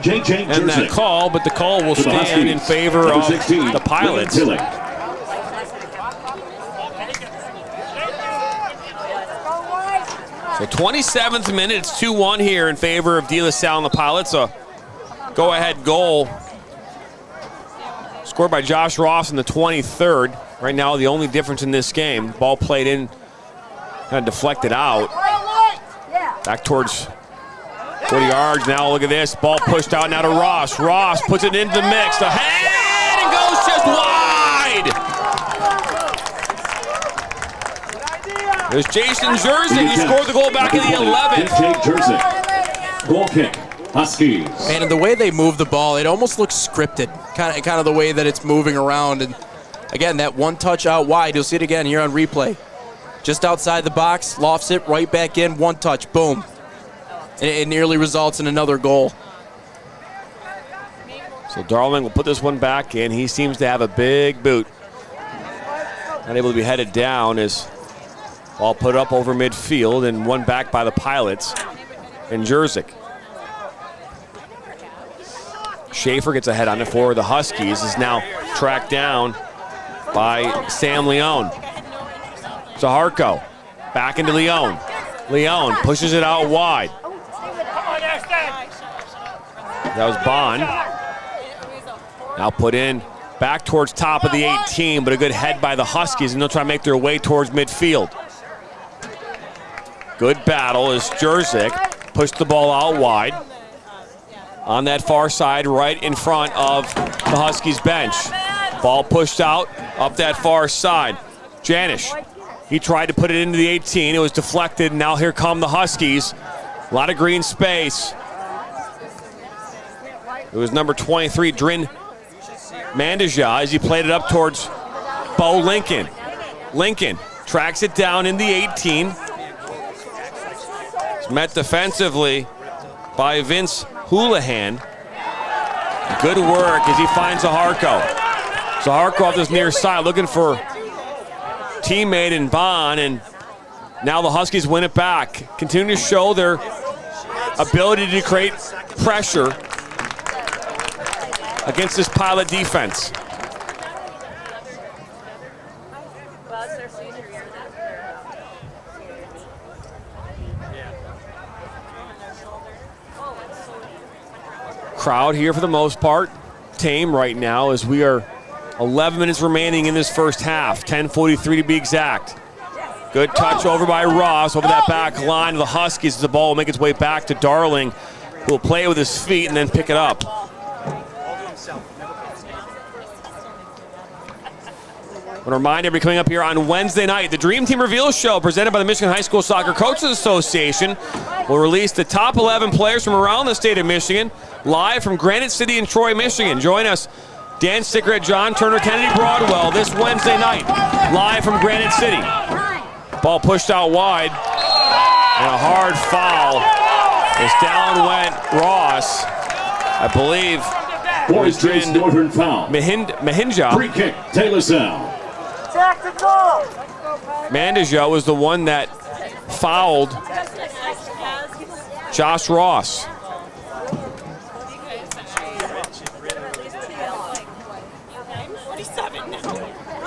J.J. and that call, but the call will stand in favor of 16, the Pilots. So 27th minute, it's 2-1 here in favor of De La Salle and the Pilots. A go-ahead goal scored by Josh Ross in the 23rd. Right now, the only difference in this game, ball played in, kind of deflected out. Back towards 40 yards. Now look at this. Ball pushed out now to Ross. Ross puts it into the mix. The head and goes just wide. There's Jason Jersey who scored the goal back in the 11th. Jersey. Goal kick, Huskies. Man, and the way they move the ball, it almost looks scripted. Kind of the way that it's moving around. And again, that one touch out wide, you'll see it again here on replay. Just outside the box, lofts it right back in, one touch, boom. And it nearly results in another goal. So Darling will put this one back in. He seems to have a big boot. Not able to be headed down as ball put up over midfield, and one back by the Pilots and Jerzyk. Schaefer gets ahead on it for the Huskies, is now tracked down by Sam Leone. Zaharko back into Leone. Leone pushes it out wide. That was Bond. Now put in back towards top of the 18, but a good head by the Huskies, and they'll try to make their way towards midfield. Good battle as Jerzyk pushed the ball out wide. On that far side, right in front of the Huskies bench. Ball pushed out up that far side. Janish. He tried to put it into the 18. It was deflected. Now here come the Huskies. A lot of green space. It was number 23, Drin Mandija, as he played it up towards Bo Lincoln. Lincoln tracks it down in the 18. It's met defensively by Vince Houlihan. Good work as he finds Zaharko. Zaharko off this near side looking for teammate in Bond, and now the Huskies win it back. Continue to show their ability to create pressure against this Pilot defense. Crowd here for the most part tame right now as we are 11 minutes remaining in this first half, 10:43 to be exact. Good touch over by Ross over that back line of the Huskies. The ball will make its way back to Darling, who will play it with his feet and then pick it up. I want to remind everybody coming up here on Wednesday night, the Dream Team Reveal Show presented by the Michigan High School Soccer Coaches Association will release the top 11 players from around the state of Michigan live from Granite City and Troy, Michigan. Join us, Dan Stickert, John Turner, Kennedy Broadwell this Wednesday night, live from Granite City. Ball pushed out wide, and a hard foul as down went Ross. I believe Forest Hills Northern foul. Mahinja. Free kick, Taylor SALLE. Mandija was the one that fouled Josh Ross.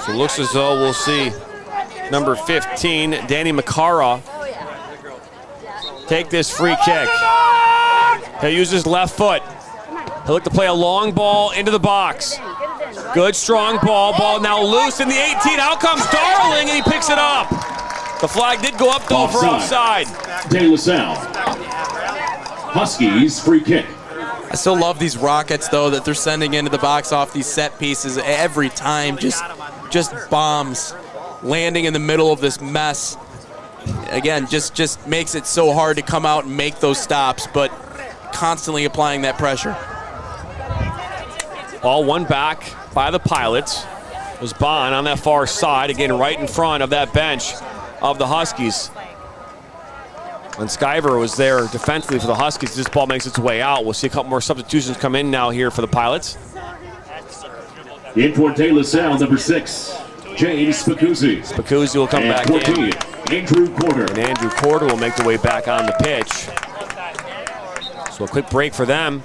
So it looks as though we'll see number 15, Danny Makara, take this free kick. He'll use his left foot. He'll look to play a long ball into the box. Good, strong ball. Ball now loose in the 18. Out comes Darling, and he picks it up. The flag did go up, though, for offside. Taylor SALLE. Huskies free kick. I still love these rockets, though, that they're sending into the box off these set pieces every time. Just bombs landing in the middle of this mess. Again, just makes it so hard to come out and make those stops, but constantly applying that pressure. Ball won back by the Pilots. It was Bond on that far side, again right in front of that bench of the Huskies. When Skyver was there defensively for the Huskies, this ball makes its way out. We'll see a couple more substitutions come in now here for the Pilots. In for Taylor SALLE, number 6, James Spacuzzi. Spacuzzi will come back 14, in. Andrew Porter. And Andrew Porter will make the way back on the pitch. So a quick break for them.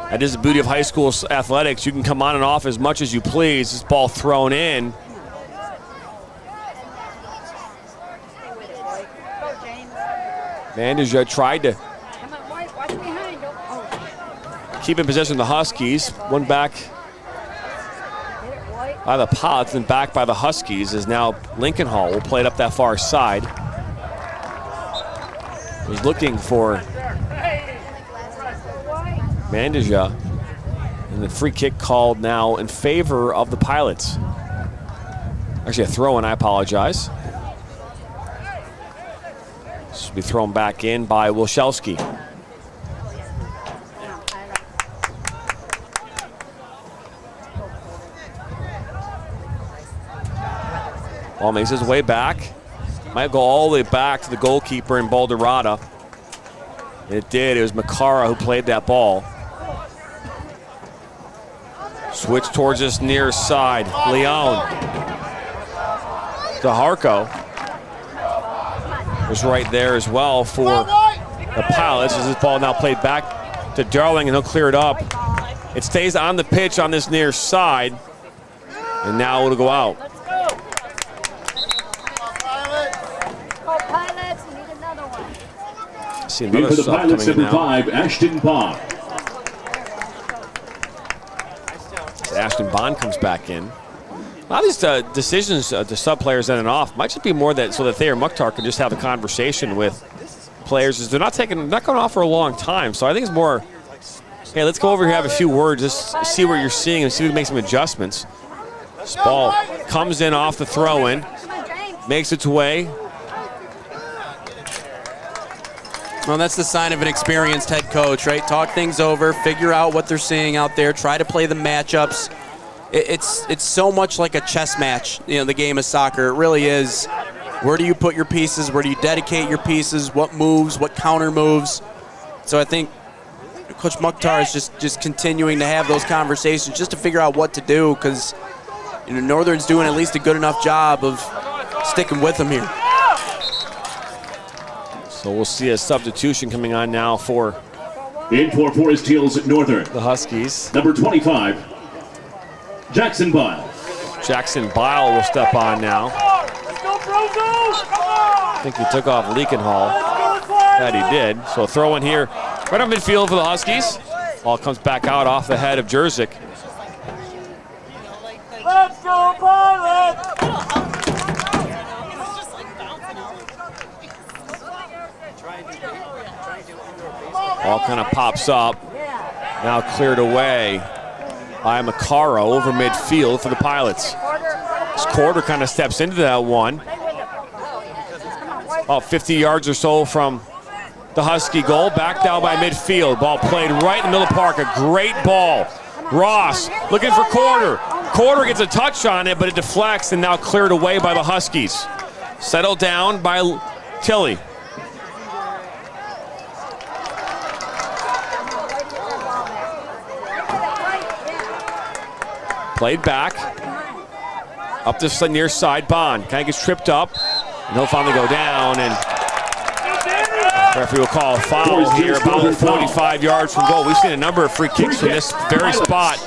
That is the beauty of high school athletics. You can come on and off as much as you please. This ball thrown in. Mandija tried to keep in possession of the Huskies. One back by the Pilots and back by the Huskies is now Lincoln Hall. Will play it up that far side. Was looking for Mandija, and the free kick called now in favor of the Pilots. Actually a throw-in, I apologize. This will be thrown back in by Wilchelski. Ball makes his way back. Might go all the way back to the goalkeeper in Balderrada. It did. It was Makara who played that ball. Switch towards this near side. Leon. DeHarco was right there as well for the Pilots. As this ball now played back to Darling, and he'll clear it up. It stays on the pitch on this near side, and now it'll go out. See another for the sub Pilots, coming in number now. 5, Ashton Bond. Ashton Bond comes back in. A lot of these decisions to sub players in and off might just be more that so that Thayer Mukhtar can just have a conversation with players. As they're not going off for a long time. So I think it's more, hey, let's go over here, have a few words, just see what you're seeing and see if we can make some adjustments. This ball comes in off the throw-in, makes its way. Well, that's the sign of an experienced head coach, right? Talk things over, figure out what they're seeing out there, try to play the matchups. It's so much like a chess match, you know, the game of soccer. It really is. Where do you put your pieces? Where do you dedicate your pieces? What moves? What counter moves? So I think Coach Mukhtar is just continuing to have those conversations just to figure out what to do, because Northern's doing at least a good enough job of sticking with them here. So we'll see a substitution coming on now for In for Forest Hills Northern, the Huskies. number 25, Jackson Bile. Jackson Bile will step on now. I think he took off Leakenhall. That he did. So a throw in here right on midfield for the Huskies. Ball comes back out off the head of Jerzyk. Let's go, Pilots! Ball kind of pops up. Now cleared away by Makara over midfield for the Pilots. This quarter kind of steps into that one. About 50 yards or so from the Husky goal. Back down by midfield. Ball played right in the middle of the park. A great ball. Ross looking for Quarter. Quarter gets a touch on it, but it deflects and now cleared away by the Huskies. Settled down by Tilly. Played back. Up the near side, Bond kind of gets tripped up. And he'll finally go down, and referee will call a foul here about 45 yards from goal. We've seen a number of free kicks from this very spot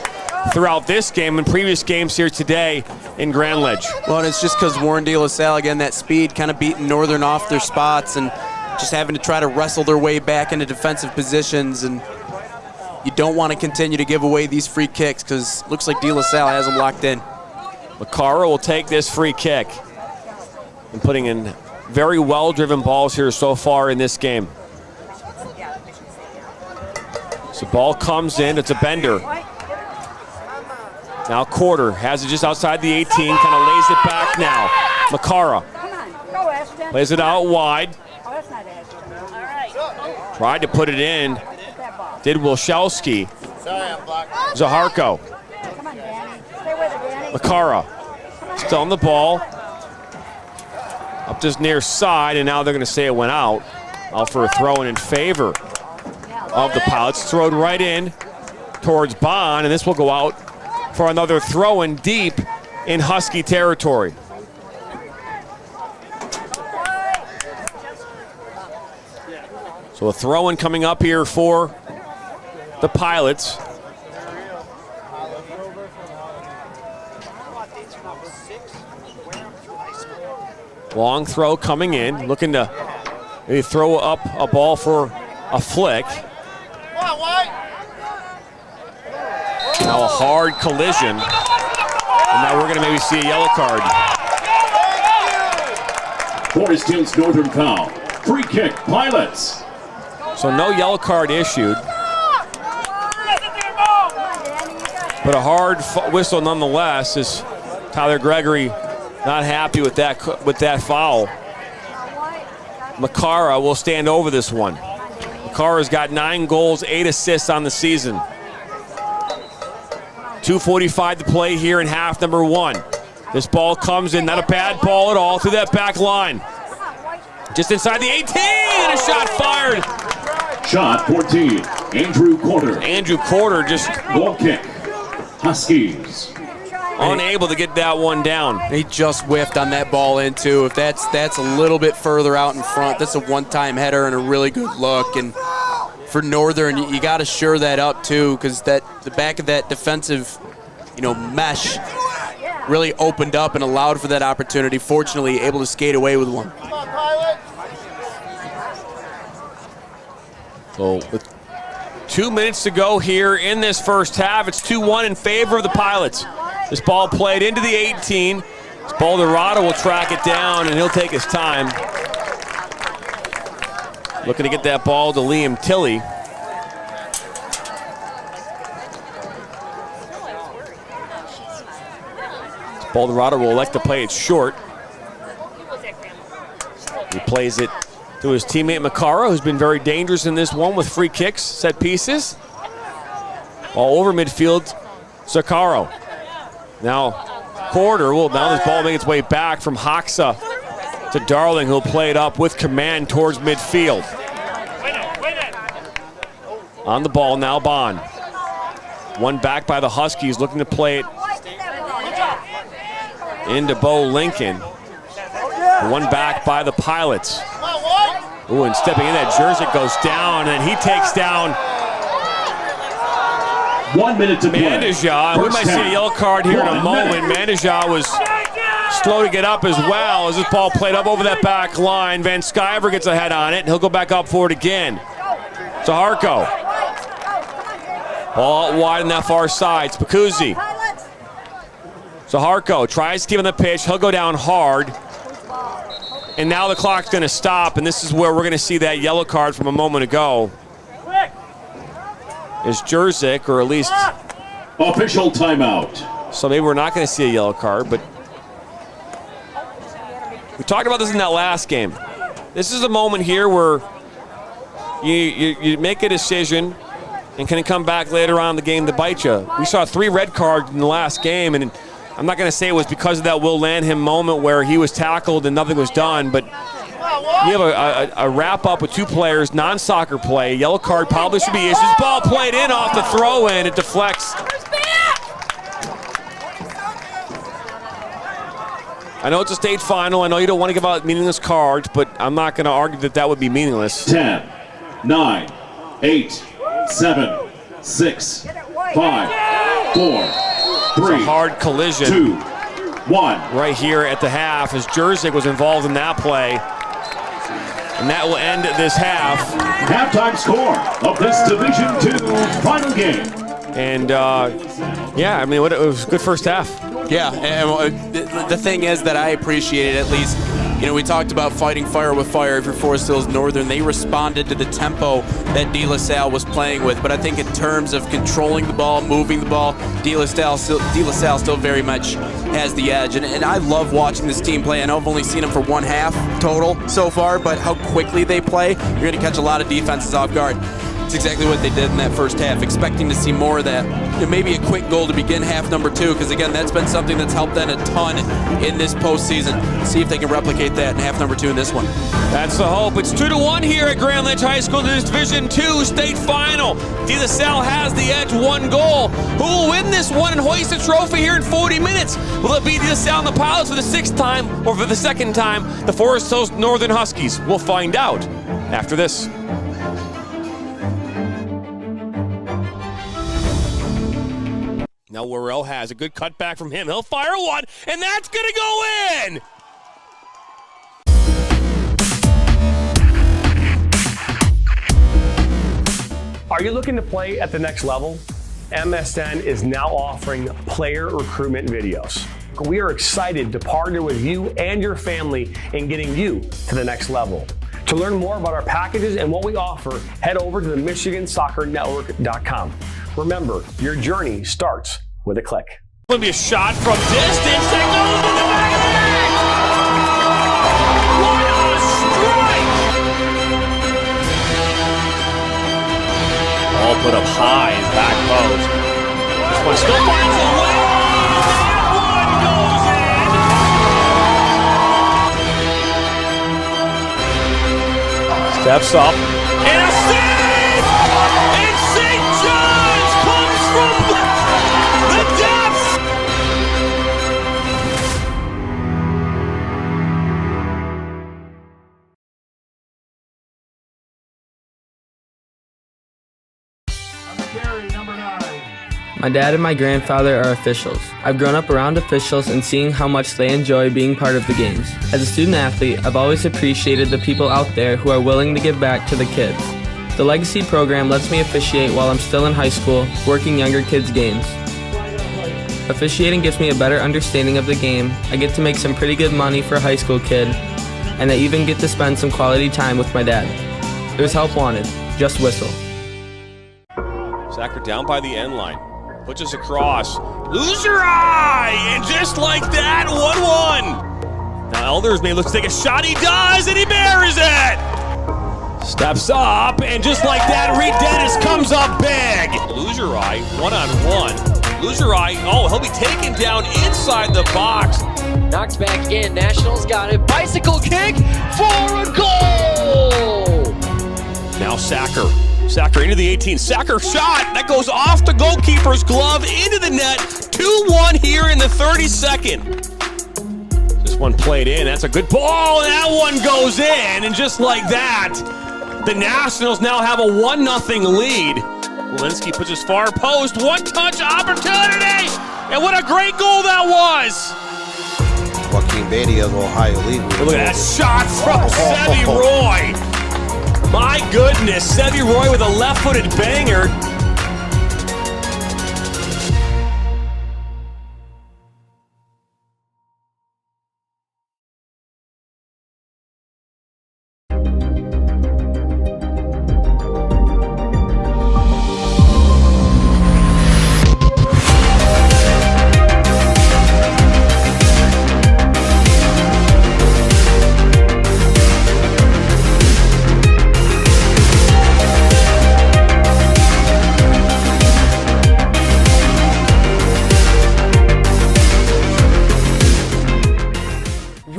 throughout this game and previous games here today in Grand Ledge. Well, and it's just because Warren De La Salle, again, that speed kind of beating Northern off their spots and just having to try to wrestle their way back into defensive positions. And you don't want to continue to give away these free kicks because it looks like De La Salle has them locked in. Makara will take this free kick. And putting in very well-driven balls here so far in this game. So ball comes in, it's a bender. Now Quarter has it just outside the 18, kind of lays it back now. Makara lays it out wide. Tried to put it in. Did Wilczewski. Zaharko. Makara still on the ball. Up this near side, and now they're going to say it went out. Out for a throw-in in favor of the Pilots. Throwed right in towards Bond, and this will go out for another throw-in deep in Husky territory. So a throw-in coming up here for the Pilots. Long throw coming in, looking to maybe throw up a ball for a flick. Now a hard collision, and now we're going to maybe see a yellow card. Forest Hills Northern foul. Free kick, Pilots. So no yellow card issued, but a hard whistle nonetheless. Is Tyler Gregory not happy with that foul. Makara will stand over this one. Makara's got 9 goals, 8 assists on the season. 2:45 to play here in half number 1. This ball comes in, not a bad ball at all, through that back line. Just inside the 18, and a shot fired. Shot 14, Andrew Quarter. Andrew Quarter just Goal kick, Huskies. unable to get that one down. He just whiffed on that ball in too. If that's a little bit further out in front, that's a one-time header and a really good look. And for Northern, you got to shore that up too, because the back of that defensive, mesh really opened up and allowed for that opportunity. Fortunately, able to skate away with one. So with 2 minutes to go here in this first half, it's 2-1 in favor of the Pilots. This ball played into the 18. Boulderado will track it down, and he'll take his time. Looking to get that ball to Liam Tilley. Boulderado will elect to play it short. He plays it to his teammate Makara, who's been very dangerous in this one with free kicks, set pieces. Ball over midfield, Sakaro. Now Quarter will, now this ball makes its way back from Hoxa to Darling, who'll play it up with command towards midfield. On the ball now, Bond. One back by the Huskies, looking to play it into Bo Lincoln. One back by the Pilots. Ooh, and stepping in that jersey goes down, and he takes down 1 minute to play. Mandajah. We might see a yellow card here in a moment. Mandajah was slow to get up as well as this ball played up over that back line. Van Sciver gets a head on it, and he'll go back up for it again. Zaharko. Ball out wide on that far side. Spacuzzi. Zaharko tries to keep on the pitch. He'll go down hard. And now the clock's going to stop, and this is where we're going to see that yellow card from a moment ago. is Jerzyk, or at least. Official timeout. So maybe we're not going to see a yellow card, but we talked about this in that last game. This is a moment here where you make a decision and can come back later on in the game to bite you. We saw 3 red cards in the last game, and I'm not going to say it was because of that Will Landham moment where he was tackled and nothing was done, but you have a wrap-up with 2 players, non-soccer play. Yellow card probably should be issued. This ball played in off the throw-in. It deflects. I know it's a state final. I know you don't want to give out meaningless cards, but I'm not going to argue that that would be meaningless. 10, 9, 8, 7, 6, 5, 4, 3, It's a hard collision 2, 1. right here at the half as Jerzyk was involved in that play. And that will end this half. Halftime score of this Division II final game. And, yeah, I mean, it was a good first half. Yeah, and the thing is that I appreciated, at least, you know, we talked about fighting fire with fire if you're Forest Hills Northern. They responded to the tempo that De La Salle was playing with. But I think in terms of controlling the ball, moving the ball, De La Salle still very much has the edge. And I love watching this team play. I know I've only seen them for 1 half total so far, but how quickly they play, you're going to catch a lot of defenses off guard. It's exactly what they did in that first half, expecting to see more of that. And maybe a quick goal to begin half number 2, because again, that's been something that's helped them a ton in this postseason. See if they can replicate that in half number 2 in this one. That's the hope. It's 2-1 here at Grand Ledge High School in this Division II state final. De La Salle has the edge, 1 goal. Who will win this one and hoist the trophy here in 40 minutes? Will it be De La Salle and the Pilots for the 6th time, or for the 2nd time, the Forest Hills Northern Huskies? We'll find out after this. Now Worrell has a good cutback from him. He'll fire one, and that's going to go in! Are you looking to play at the next level? MSN is now offering player recruitment videos. We are excited to partner with you and your family in getting you to the next level. To learn more about our packages and what we offer, head over to the MichiganSoccerNetwork.com. Remember, your journey starts with a click. Going to be a shot from distance that goes in the back of the net! What a strike! Ball put up high in back post. This one still finds a way. That one goes in. Steps up. And a save! And St. John's comes from the depths! My dad and my grandfather are officials. I've grown up around officials and seeing how much they enjoy being part of the games. As a student athlete, I've always appreciated the people out there who are willing to give back to the kids. The Legacy program lets me officiate while I'm still in high school, working younger kids' games. Officiating gives me a better understanding of the game. I get to make some pretty good money for a high school kid, and I even get to spend some quality time with my dad. There's help wanted. Just whistle. Sacker down by the end line. Puts us across. Lose your eye! And just like that, 1-1. Now Elders may look to take a shot. He does, and he buries it! Steps up, and just like that, Reed Dennis comes up big. Lose your eye, 1-on-1. Lose your eye. Oh, he'll be taken down inside the box. Knocked back in. Nationals got it. Bicycle kick for a goal! Now Sacker. Sacker into the 18. Sacker shot. That goes off the goalkeeper's glove into the net. 2-1 here in the 32nd. This one played in. That's a good ball. And that one goes in. And just like that, the Nationals now have a 1-0 lead. Walensky puts his far post. One-touch opportunity. And what a great goal that was. Joaquin Beatty of Ohio League. Look at that shot from Sevy Roy. My goodness, Sevy Roy with a left-footed banger.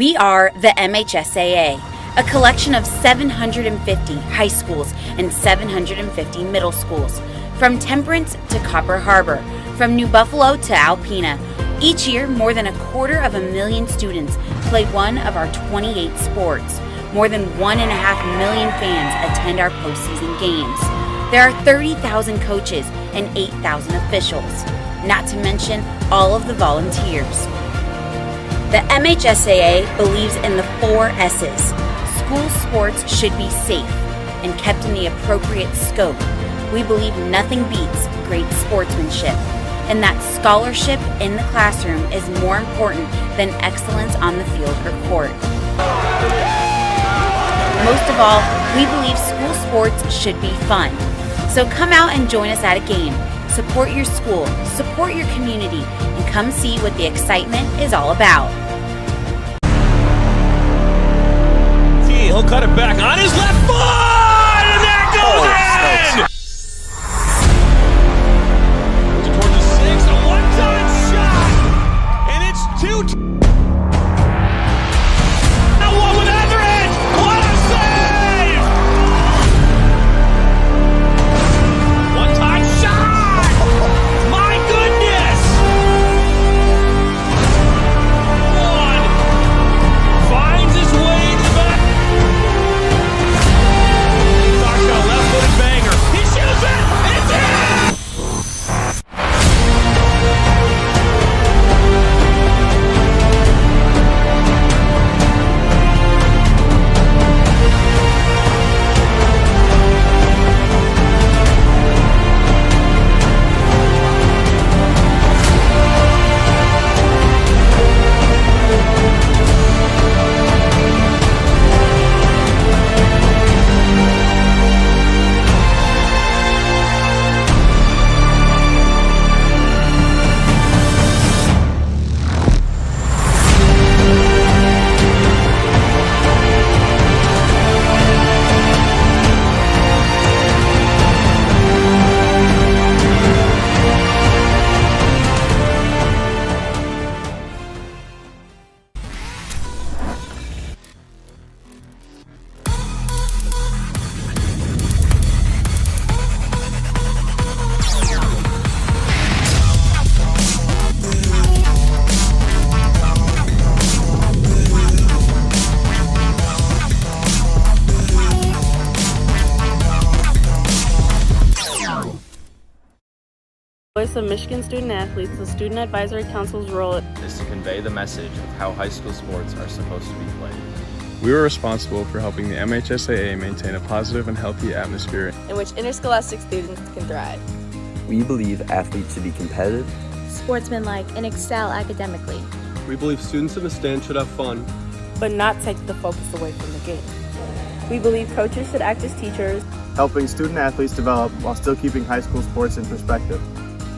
We are the MHSAA, a collection of 750 high schools and 750 middle schools, from Temperance to Copper Harbor, from New Buffalo to Alpena. Each year, more than 250,000 students play one of our 28 sports. More than 1.5 million fans attend our postseason games. There are 30,000 coaches and 8,000 officials, not to mention all of the volunteers. The MHSAA believes in the 4 S's. School sports should be safe and kept in the appropriate scope. We believe nothing beats great sportsmanship, and that scholarship in the classroom is more important than excellence on the field or court. Most of all, we believe school sports should be fun. So come out and join us at a game. Support your school, support your community, and come see what the excitement is all about. He'll cut it back on his left foot, and that goes in! Towards the 6, a one-time shot, and it's 2. Now one with Everett! What a save! One-time shot! My goodness! One finds his way to the back. Sock's got a left-footed banger. He shoots it! It's in! Voice of Michigan Student Athletes, the Student Advisory Council's role is to convey the message of how high school sports are supposed to be played. We were responsible for helping the MHSAA maintain a positive and healthy atmosphere in which interscholastic students can thrive. We believe athletes should be competitive, sportsmanlike, and excel academically. We believe students in the stand should have fun, but not take the focus away from the game. We believe coaches should act as teachers, helping student athletes develop while still keeping high school sports in perspective.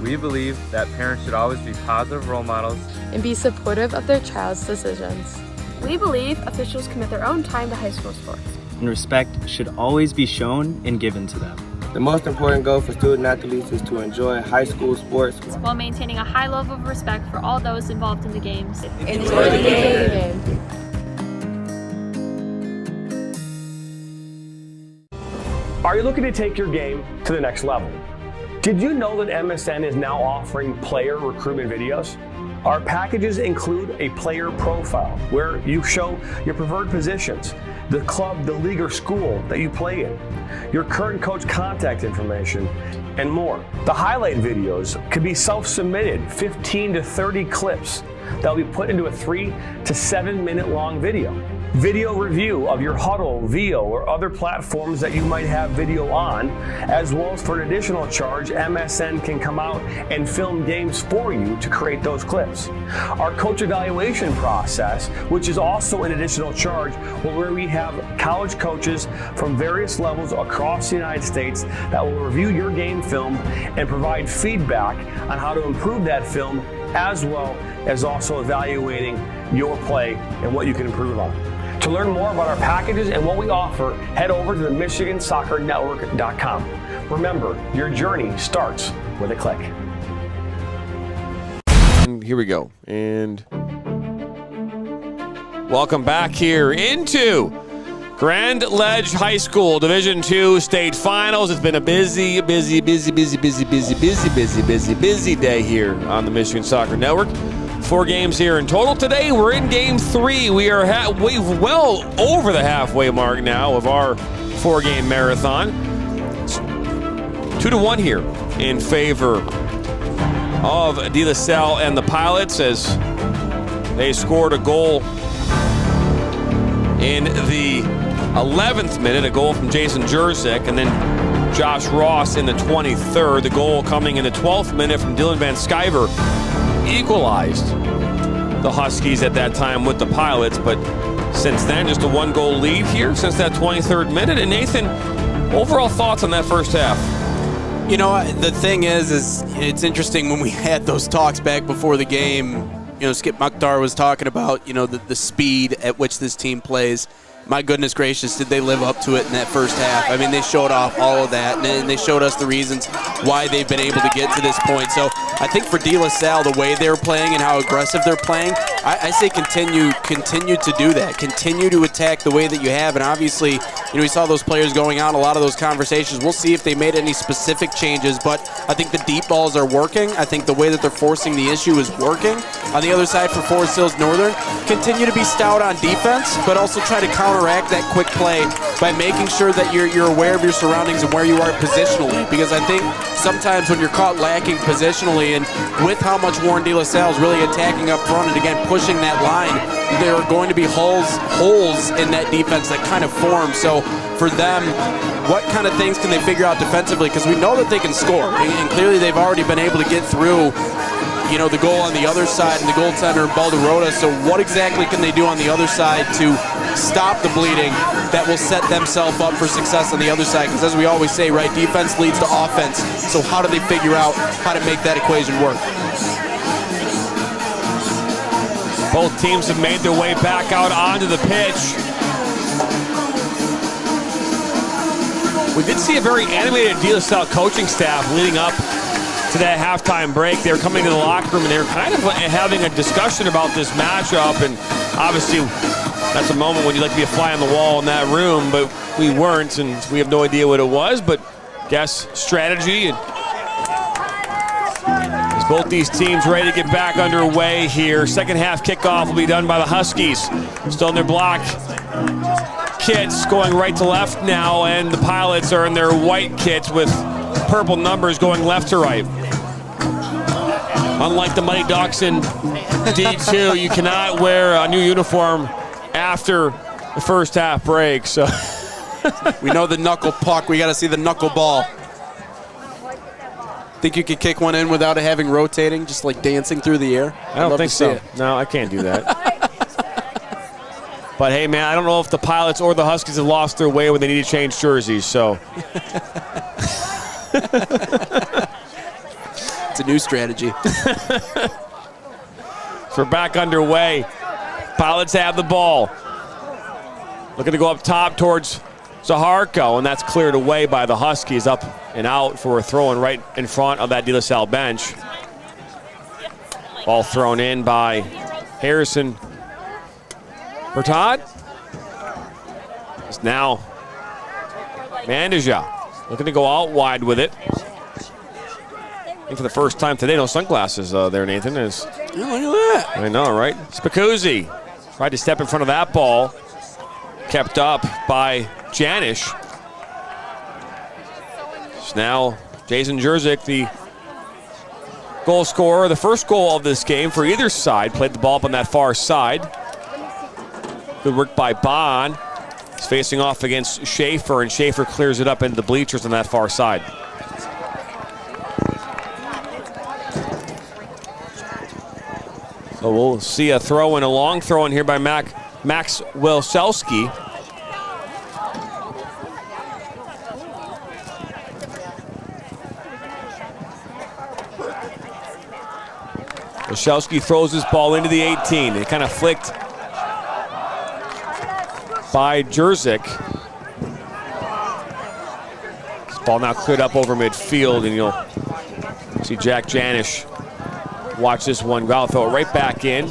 We believe that parents should always be positive role models and be supportive of their child's decisions. We believe officials commit their own time to high school sports. And respect should always be shown and given to them. The most important goal for student athletes is to enjoy high school sports while maintaining a high level of respect for all those involved in the games. Enjoy the game. Are you looking to take your game to the next level? Did you know that MSN is now offering player recruitment videos? Our packages include a player profile where you show your preferred positions, the club, the league, or school that you play in, your current coach contact information, and more. The highlight videos could be self-submitted, 15 to 30 clips that will be put into a 3 to 7 minute long video. Video review of your Huddle, VO, or other platforms that you might have video on, as well as for an additional charge, MSN can come out and film games for you to create those clips. Our coach evaluation process, which is also an additional charge, where we have college coaches from various levels across the United States that will review your game film and provide feedback on how to improve that film, as well as also evaluating your play and what you can improve on. To learn more about our packages and what we offer, head over to the MichiganSoccerNetwork.com. Remember, your journey starts with a click. And here we go. And Welcome back here into Grand Ledge High School Division II State Finals. It's been a busy day here on the Michigan Soccer Network. 4 games here in total today. We're in game 3. We are well over the halfway mark now of our 4-game marathon. It's 2-1 here in favor of De La Salle and the Pilots as they scored a goal in the 11th minute, a goal from Jason Jurzik, and then Josh Ross in the 23rd. The goal coming in the 12th minute from Dylan Van Sciver equalized the Huskies at that time with the Pilots, but since then, just a 1-goal lead here since that 23rd minute. And Nathan, overall thoughts on that first half? You know, the thing is it's interesting when we had those talks back before the game. You know, Skip Mukhtar was talking about, you know, the speed at which this team plays. My goodness gracious, did they live up to it in that first half. I mean, they showed off all of that, and they showed us the reasons why they've been able to get to this point. So I think for De La Salle, the way they're playing and how aggressive they're playing, I say continue to do that. Continue to attack the way that you have. And obviously, you know, we saw those players going out, a lot of those conversations. We'll see if they made any specific changes, but I think the deep balls are working. I think the way that they're forcing the issue is working. On the other side for Forest Hills Northern, continue to be stout on defense, but also try to counteract that quick play by making sure that you're aware of your surroundings and where you are positionally. Because I think sometimes when you're caught lacking positionally, and with how much Warren De La Salle is really attacking up front and again pushing that line, there are going to be holes in that defense that kind of form. So for them, what kind of things can they figure out defensively? Because we know that they can score, and clearly they've already been able to get through, you know, the goal on the other side and the goaltender Balderota. So what exactly can they do on the other side to stop the bleeding that will set themselves up for success on the other side? Because as we always say, right, defense leads to offense. So how do they figure out how to make that equation work? Both teams have made their way back out onto the pitch. We did see a very animated De La Salle coaching staff leading up to that halftime break. They were coming to the locker room and they were kind of having a discussion about this matchup, and obviously that's a moment when you'd like to be a fly on the wall in that room, but we weren't, and we have no idea what it was, but guess strategy. And as both these teams ready to get back underway here. Second half kickoff will be done by the Huskies. Still in their block kits, going right to left now, and the Pilots are in their white kits with purple numbers going left to right. Unlike the Mighty Ducks in D2, you cannot wear a new uniform after the first half break. So we know the knuckle puck. We got to see the knuckle ball. Think you could kick one in without it having rotating, just like dancing through the air? I don't think so. No, I can't do that. But hey, man, I don't know if the Pilots or the Huskies have lost their way when they need to change jerseys. So it's a new strategy. So we're back underway. Pilots have the ball. Looking to go up top towards Zaharko, and that's cleared away by the Huskies, up and out for a throw-in right in front of that De La Salle bench. Ball thrown in by Harrison Bertad. It's now Mandija looking to go out wide with it. I think for the first time today, no sunglasses there, Nathan. Look at that. I know, right? Spicuzzi tried to step in front of that ball. Kept up by Janish. It's now Jason Jurzik, the goal scorer. The first goal of this game for either side. Played the ball up on that far side. Good work by Bond. He's facing off against Schaefer, and Schaefer clears it up into the bleachers on that far side. So we'll see a throw in, a long throw in here by Max Wilselski. Wilselski throws his ball into the 18. It kind of flicked by Jurzik. This ball now cleared up over midfield, and you'll see Jack Janish watch this one go out, throw it right back in.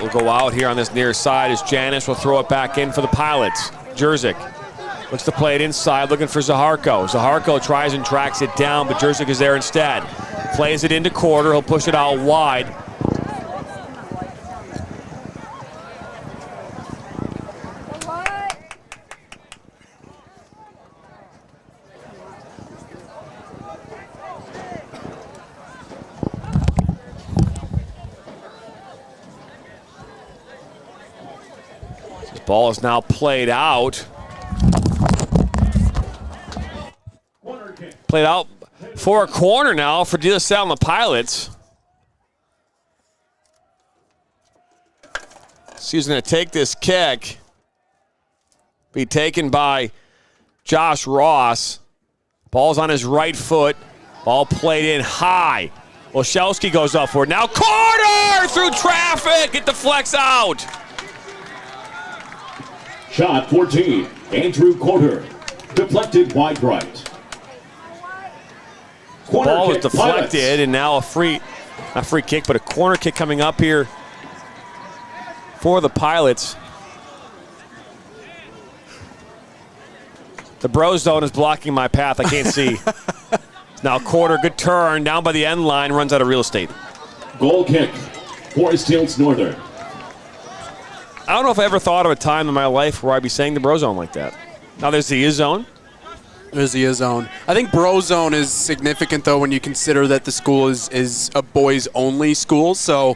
will go out here on this near side as Janis will throw it back in for the Pilots. Jerzik looks to play it inside, looking for Zaharko. Zaharko tries and tracks it down, but Jerzik is there instead. Plays it into quarter. He'll push it out wide. This ball is now played out. Played out for a corner now for De La Salle and the Pilots. So he's going to take this kick. Be taken by Josh Ross. Ball's on his right foot. Ball played in high. Olszewski goes up for it. Now corner through traffic. It deflects out. Shot 14, Andrew Quarter. Deflected wide right. The ball was deflected, and now not free kick, but a corner kick coming up here for the Pilots. The bro zone is blocking my path. I can't see. Now Quarter, good turn, down by the end line, runs out of real estate. Goal kick, Forest Hills Northern. I don't know if I ever thought of a time in my life where I'd be saying the bro zone like that. Now there's the zone. There's the zone. I think bro zone is significant, though, when you consider that the school is a boys-only school. So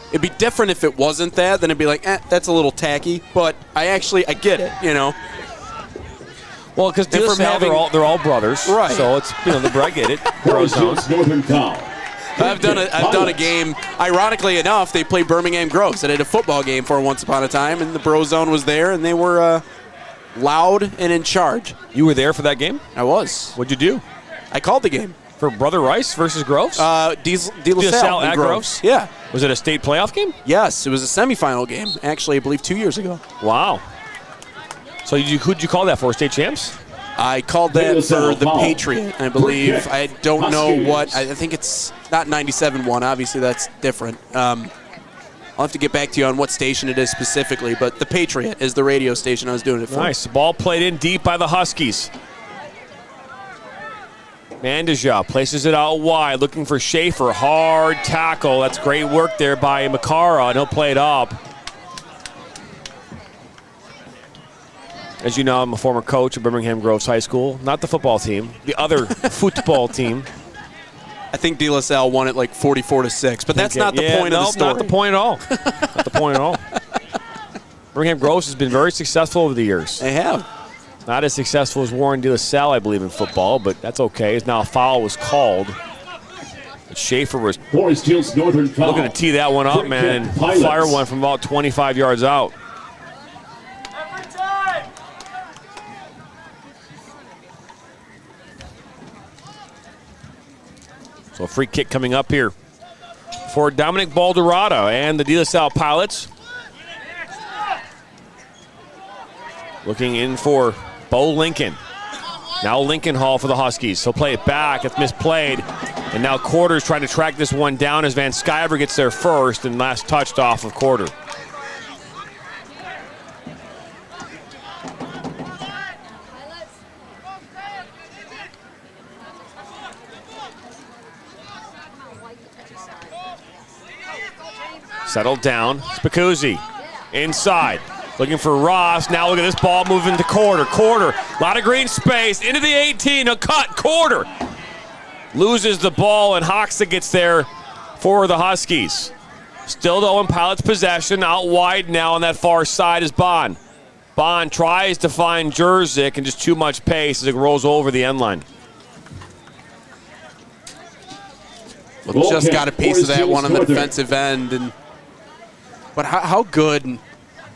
it'd be different if it wasn't that. Then it'd be like, that's a little tacky. But I get it, you know. Well, because De La Salle, they're all brothers. Right. So it's, I get it. Bro zone. Northern foul. I've done a game. Ironically enough, they played Birmingham Groves. I did a football game for once upon a time, and the bro zone was there, and they were loud and in charge. You were there for that game? I was. What'd you do? I called the game. For Brother Rice versus Groves? De La Salle at Groves? Yeah. Was it a state playoff game? Yes, it was a semifinal game, actually, I believe 2 years ago. Wow. So who'd you call that for, state champs? I called that for the Patriot, I believe. I don't know what. I think it's not 97-1. Obviously, that's different. I'll have to get back to you on what station it is specifically, but the Patriot is the radio station I was doing it for. Nice. The ball played in deep by the Huskies. Mandija places it out wide, looking for Schaefer. Hard tackle. That's great work there by Makara, and he'll play it up. As you know, I'm a former coach at Birmingham Groves High School. Not the football team, the other football team. I think De La Salle won it like 44-6, but that's not the point of the story. Not the point at all. Not the point at all. Birmingham Groves has been very successful over the years. They have. Not as successful as Warren De La Salle, I believe, in football, but that's okay. As now a foul was called. But Schaefer was Forest Hills Northern foul. looking to tee that one up, man, and fire one from about 25 yards out. So a free kick coming up here for Dominic Balderrada and the De La Salle Pilots. Looking in for Bo Lincoln. Now Lincoln Hall for the Huskies. He'll play it back. It's misplayed. And now Quarter's trying to track this one down as Van Sciver gets there first and last touched off of Quarter. Settled down. Spicuzzi inside. Looking for Ross. Now look at this ball moving to Quarter. Quarter. A lot of green space. Into the 18. A cut. Quarter. Loses the ball, and Hoxha gets there for the Huskies. Still though in Pilots' possession. Out wide now on that far side is Bond. Bond tries to find Jerzik, and just too much pace as it rolls over the end line. Well, just got a piece of that one on the defensive end. But how good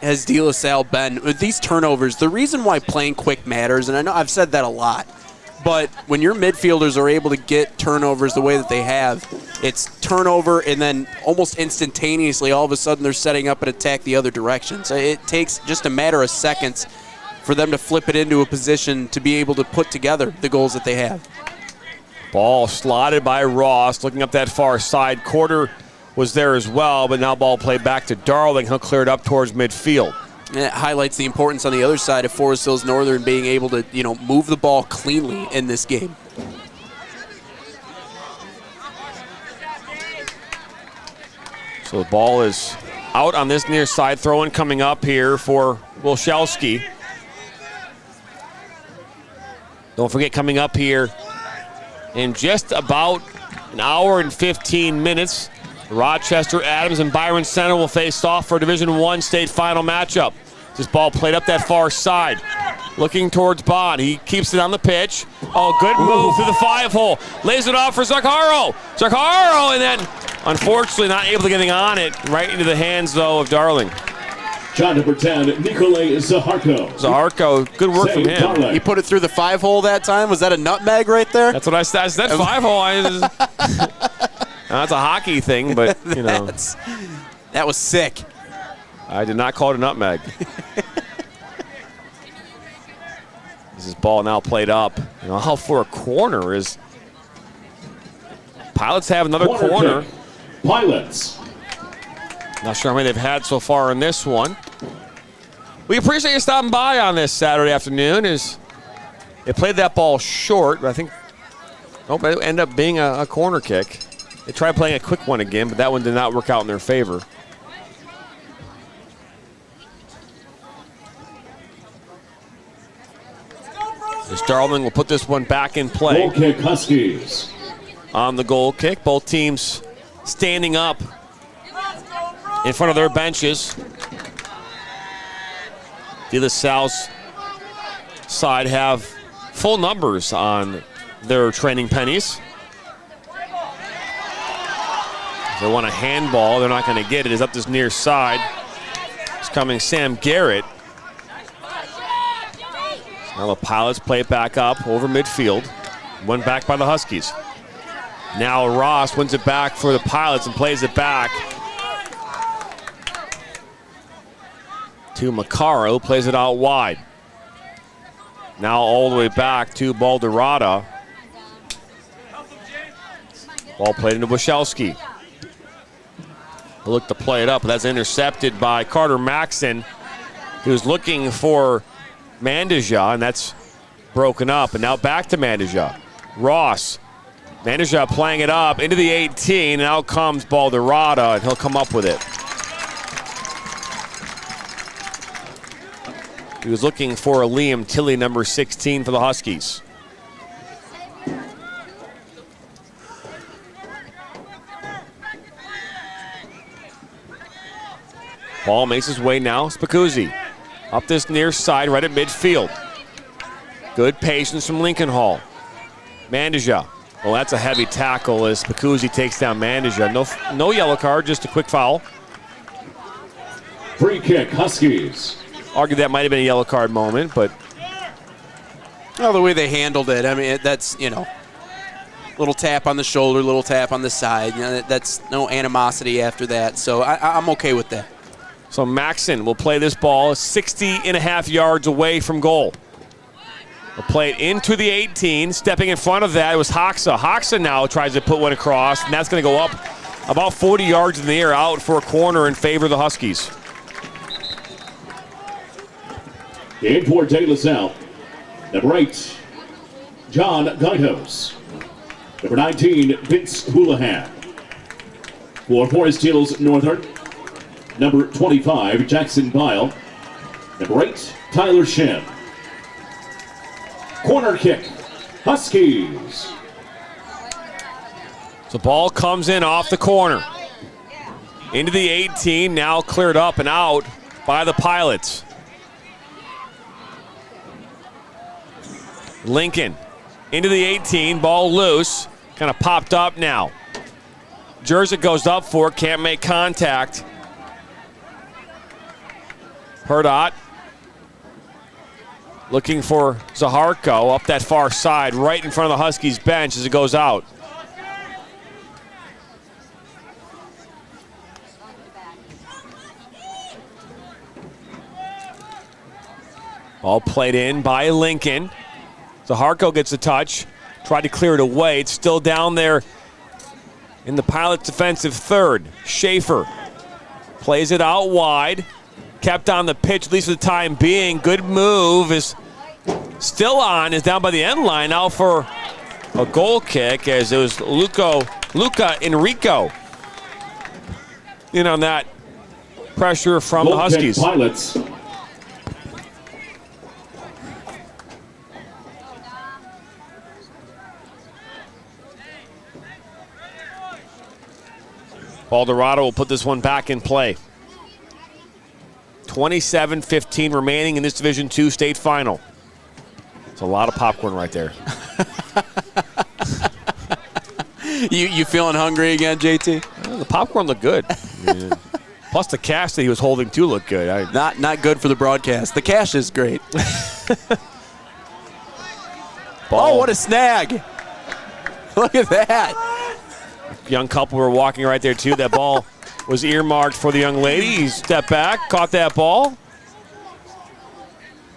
has De La Salle been with these turnovers? The reason why playing quick matters, and I know I've said that a lot, but when your midfielders are able to get turnovers the way that they have, it's turnover and then almost instantaneously all of a sudden they're setting up an attack the other direction. So it takes just a matter of seconds for them to flip it into a position to be able to put together the goals that they have. Ball slotted by Ross, looking up that far side. Quarter was there as well, but now ball played back to Darling. He'll clear it up towards midfield. And it highlights the importance on the other side of Forest Hills Northern being able to, move the ball cleanly in this game. So the ball is out on this near side. Throw-in coming up here for Wilchelski. Don't forget, coming up here in just about an hour and 15 minutes, Rochester Adams and Byron Center will face off for Division I state final matchup. This ball played up that far side. Looking towards Bond. He keeps it on the pitch. Oh, good move through the 5-hole. Lays it off for Zaccaro. Zaccaro, and then unfortunately not able to get on it. Right into the hands, though, of Darling. Shot number 10, Nikolay Zaharko. Zaharko, good work from him. He put it through the 5-hole that time. Was that a nutmeg right there? That's what I said. I said 5-hole. That's a hockey thing, but, that was sick. I did not call it a nutmeg. This is ball now played up. How for a corner is. Pilots have another corner. Pilots. Not sure how many they've had so far in this one. We appreciate you stopping by on this Saturday afternoon. They played that ball short, but I think it ended up being a corner kick. They tried playing a quick one again, but that one did not work out in their favor. Darling will put this one back in play. Goal kick, Huskies. On the goal kick, both teams standing up in front of their benches. De La Salle's side have full numbers on their training pennies. If they want a handball, they're not going to get it. It's up this near side. It's coming Sam Garrett. Now the Pilots play it back up over midfield. Won back by the Huskies. Now Ross wins it back for the Pilots and plays it back to Macaro, plays it out wide. Now all the way back to Balderrada. Ball played into Wilchelski. He'll look to play it up, but that's intercepted by Carter Maxson, who's looking for Mandija, and that's broken up. And now back to Mandija. Ross. Mandija playing it up into the 18, and out comes Balderrada, and he'll come up with it. He was looking for a Liam Tilley, number 16 for the Huskies. Ball makes his way now. Spicuzzi up this near side, right at midfield. Good patience from Lincoln Hall. Mandija. Well, that's a heavy tackle as Spicuzzi takes down Mandija. No yellow card, just a quick foul. Free kick, Huskies. Argue that might have been a yellow card moment, but. Well, the way they handled it, I mean, that's, little tap on the shoulder, little tap on the side. That's no animosity after that, so I'm okay with that. So Maxson will play this ball 60.5 yards away from goal. He'll play it into the 18. Stepping in front of that, it was Hoxa. Hoxa now tries to put one across, and that's going to go up about 40 yards in the air, out for a corner in favor of the Huskies. In for De La Salle. Number 8, John Gaitos. Number 19, Vince Houlihan. For Forest Hills Northern, number 25, Jackson Bile. Number 8, Tyler Shin. Corner kick, Huskies. The ball comes in off the corner. Into the 18, now cleared up and out by the Pilots. Lincoln into the 18, ball loose, kind of popped up now. Jerzyk goes up for it, can't make contact. Hurdot looking for Zaharko up that far side, right in front of the Huskies bench as it goes out. Ball played in by Lincoln. Zaharko gets a touch, tried to clear it away. It's still down there in the Pilots' defensive third. Schaefer plays it out wide. Kept on the pitch, at least for the time being. Good move is still on, is down by the end line now for a goal kick as it was Luca Enrico in on that pressure from the Huskies. Pilots. Baldorado will put this one back in play. 27-15 remaining in this Division II state final. It's a lot of popcorn right there. You feeling hungry again, JT? Well, the popcorn looked good. Plus the cash that he was holding too looked good. Not good for the broadcast. The cash is great. Oh, what a snag. Look at that. Young couple were walking right there too. That ball was earmarked for the young lady. He stepped back, caught that ball.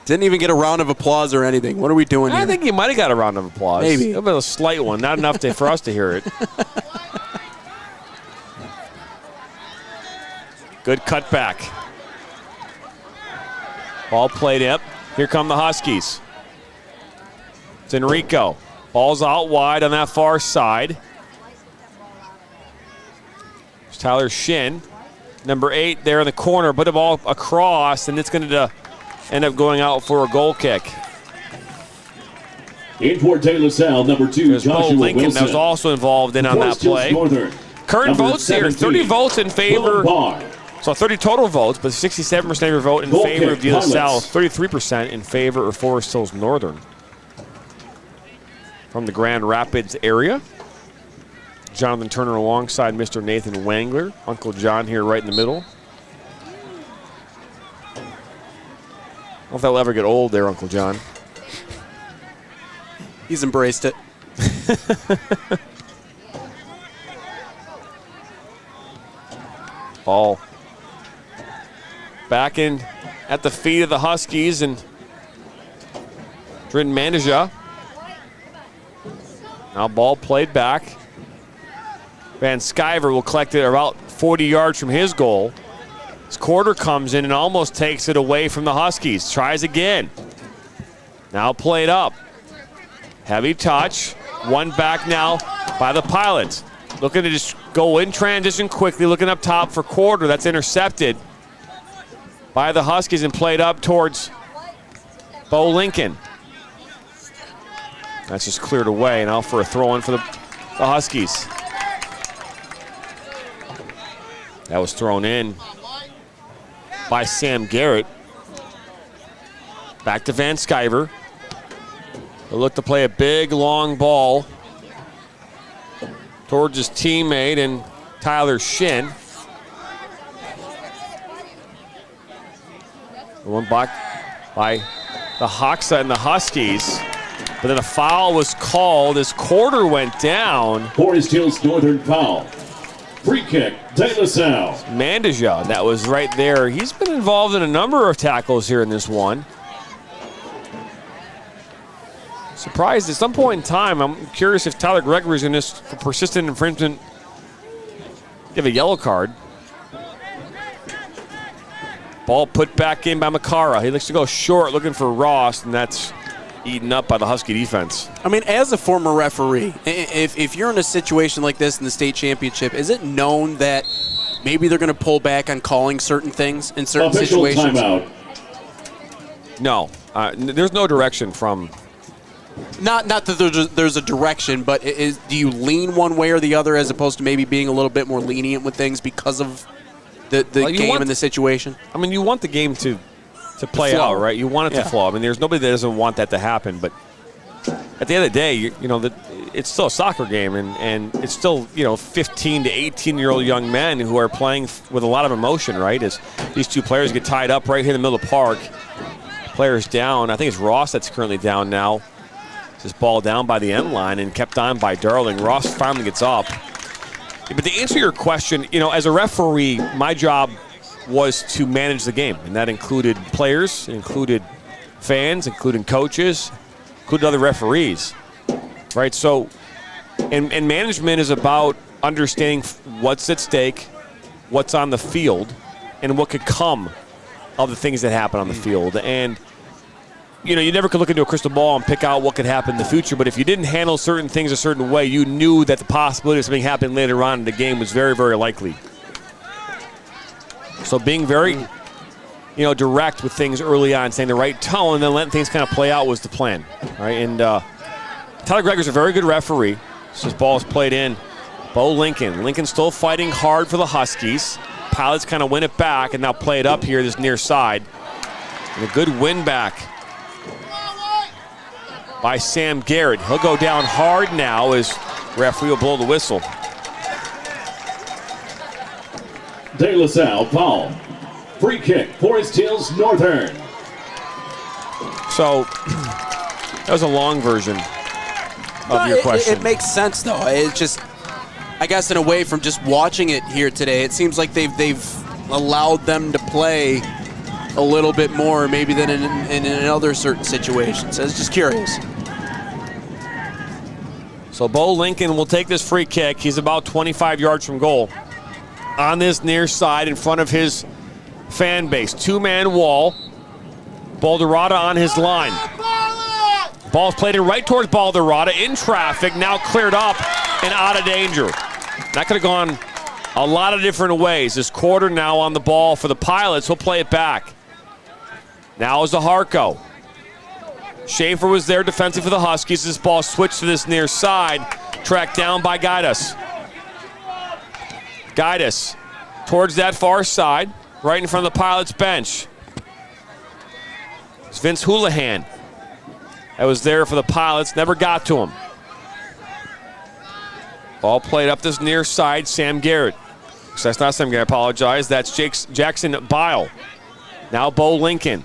Didn't even get a round of applause or anything. What are we doing here? I think he might have got a round of applause. Maybe. A bit of a slight one, not enough for us to hear it. Good cutback. Ball played up. Here come the Huskies. It's Enrico. Ball's out wide on that far side. It's Tyler Shin, number 8 there in the corner. Put the ball across, and it's going to end up going out for a goal kick. In for De La Salle, number 2, There's Joshua Bo Lincoln Wilson. that was also involved in on that play. Current votes here, 30 votes in favor. So 30 total votes, but 67% of your vote in favor of De La Salle, 33% in favor of Forest Hills Northern. From the Grand Rapids area. Jonathan Turner alongside Mr. Nathan Wangler. Uncle John here right in the middle. I don't know if that'll ever get old there, Uncle John. He's embraced it. Ball back in at the feet of the Huskies and Drin Mandija. Now ball played back. Van Sciver will collect it about 40 yards from his goal. His quarter comes in and almost takes it away from the Huskies. Tries again. Now played up. Heavy touch. One back now by the Pilots. Looking to just go in transition quickly. Looking up top for quarter. That's intercepted by the Huskies and played up towards Bo Lincoln. That's just cleared away. Now for a throw in for the Huskies. That was thrown in by Sam Garrett. Back to Van Sciver. He'll look to play a big, long ball towards his teammate and Tyler Shin. One back by the Hawks and the Huskies. But then a foul was called as quarter went down. Forest Hills Northern foul. Free kick, De La Salle. Mandija, that was right there. He's been involved in a number of tackles here in this one. Surprised at some point in time. I'm curious if Tyler Gregory's in this for persistent infringement give a yellow card. Ball put back in by Makara. He looks to go short, looking for Ross, and that's eaten up by the Husky defense. I mean, as a former referee, if you're in a situation like this in the state championship, is it known that maybe they're going to pull back on calling certain things in certain situations? Timeout. No, there's no direction from. Not that there's a direction, but do you lean one way or the other as opposed to maybe being a little bit more lenient with things because of the game and the situation? I mean, you want the game to play out, right? You want it to flow. I mean, there's nobody that doesn't want that to happen, but at the end of the day, it's still a soccer game, and it's still 15 to 18-year-old young men who are playing with a lot of emotion, right? As these two players get tied up right here in the middle of the park. Players down. I think it's Ross that's currently down now. This ball down by the end line and kept on by Darling. Ross finally gets up. But to answer your question, as a referee, my job was to manage the game, and that included players, included fans, including coaches, included other referees, right? So, and management is about understanding what's at stake, what's on the field, and what could come of the things that happen on the field. And, you know, you never could look into a crystal ball and pick out what could happen in the future, but if you didn't handle certain things a certain way, you knew that the possibility of something happening later on in the game was very, very likely. So being very, direct with things early on, saying the right tone, and then letting things kind of play out was the plan. All right, and Tyler Greger's a very good referee. So this ball is played in. Bo Lincoln. Lincoln still fighting hard for the Huskies. Pilots kind of win it back and now play it up here this near side. And a good win back by Sam Garrett. He'll go down hard now as referee will blow the whistle. De La Salle foul. Free kick, Forest Hills Northern. So that was a long version of your question. It makes sense, though. It's just, I guess, in a way, from just watching it here today, it seems like they've allowed them to play a little bit more, maybe than in other certain situations. I was just curious. So Bo Lincoln will take this free kick. He's about 25 yards from goal. On this near side in front of his fan base. Two-man wall. Balderrada on his line. Ball's played in right towards Balderrada in traffic, now cleared up and out of danger. That could have gone a lot of different ways. This quarter now on the ball for the Pilots. He'll play it back. Now is the Harco. Schaefer was there defensive for the Huskies. This ball switched to this near side. Tracked down by Gaidas. Gaidas towards that far side, right in front of the Pilots bench. It's Vince Houlihan. That was there for the Pilots, never got to him. Ball played up this near side, Sam Garrett. So that's not Sam Garrett, I apologize. That's Jackson Bile. Now Bo Lincoln.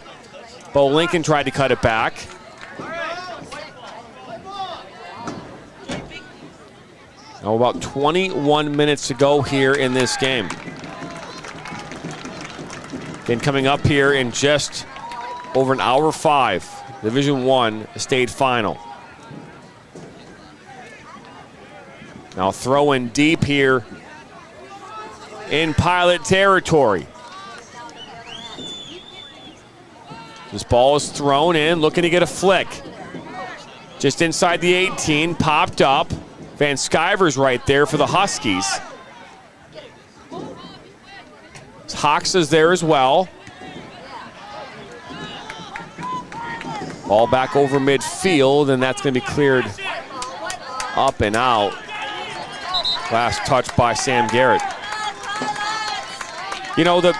Bo Lincoln tried to cut it back. Now about 21 minutes to go here in this game. Again, coming up here in just over an hour 5. Division I state final. Now throw in deep here in Pilot territory. This ball is thrown in, looking to get a flick. Just inside the 18, popped up. Van Sciver's right there for the Huskies. Hawks is there as well. Ball back over midfield, and that's going to be cleared up and out. Last touch by Sam Garrett. You know, the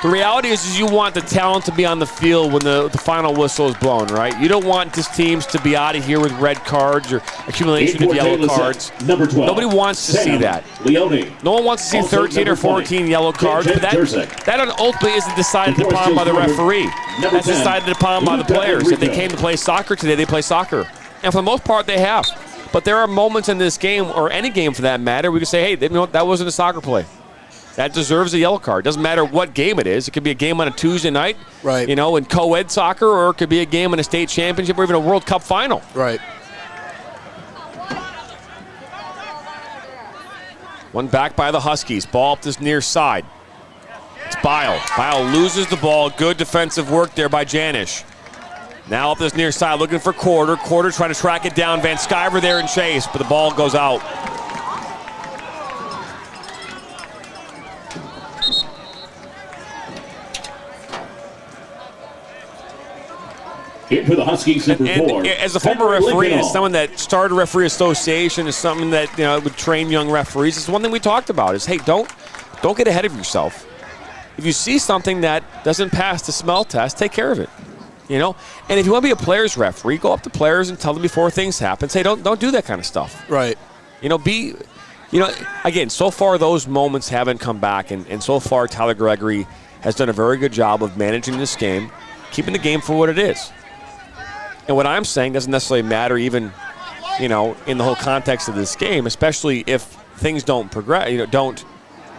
reality is you want the talent to be on the field when the final whistle is blown, right? You don't want these teams to be out of here with red cards or accumulation of yellow cards. Nobody wants to see that. No one wants to see 13 or 14 yellow cards, but that ultimately isn't decided upon by the referee. That's decided upon by the players. If they came to play soccer today, they play soccer. And for the most part, they have. But there are moments in this game, or any game for that matter, we can say, hey, that wasn't a soccer play. That deserves a yellow card. Doesn't matter what game it is. It could be a game on a Tuesday night, right? You know, in co-ed soccer, or it could be a game in a state championship or even a World Cup final. Right. One back by the Huskies. Ball up this near side. It's Bile. Bile loses the ball. Good defensive work there by Janish. Now up this near side looking for Quarter. Quarter trying to track it down. Van Sciver there in chase, but the ball goes out. In for the Huskies, number 4. As a former referee, and as someone that started a referee association, is something that would train young referees. It's one thing we talked about is, hey, don't get ahead of yourself. If you see something that doesn't pass the smell test, take care of it. And if you want to be a player's referee, go up to players and tell them before things happen. Say, don't do that kind of stuff. Right. Again, so far those moments haven't come back, and so far Tyler Gregory has done a very good job of managing this game, keeping the game for what it is. And what I'm saying doesn't necessarily matter even, in the whole context of this game, especially if things don't progress, don't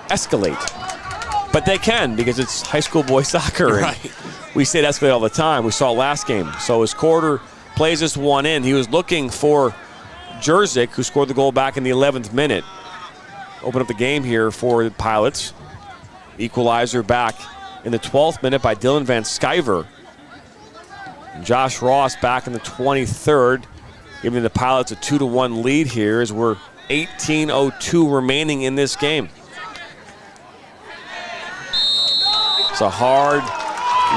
escalate. But they can, because it's high school boys soccer. Right. And we say it escalate all the time. We saw it last game. So as Quarter plays this one in, he was looking for Jerzik, who scored the goal back in the 11th minute. open up the game here for the Pilots. Equalizer back in the 12th minute by Dylan Van Sciver. And Josh Ross back in the 23rd, giving the Pilots a 2-1 lead here as we're 18:02 remaining in this game. It's a hard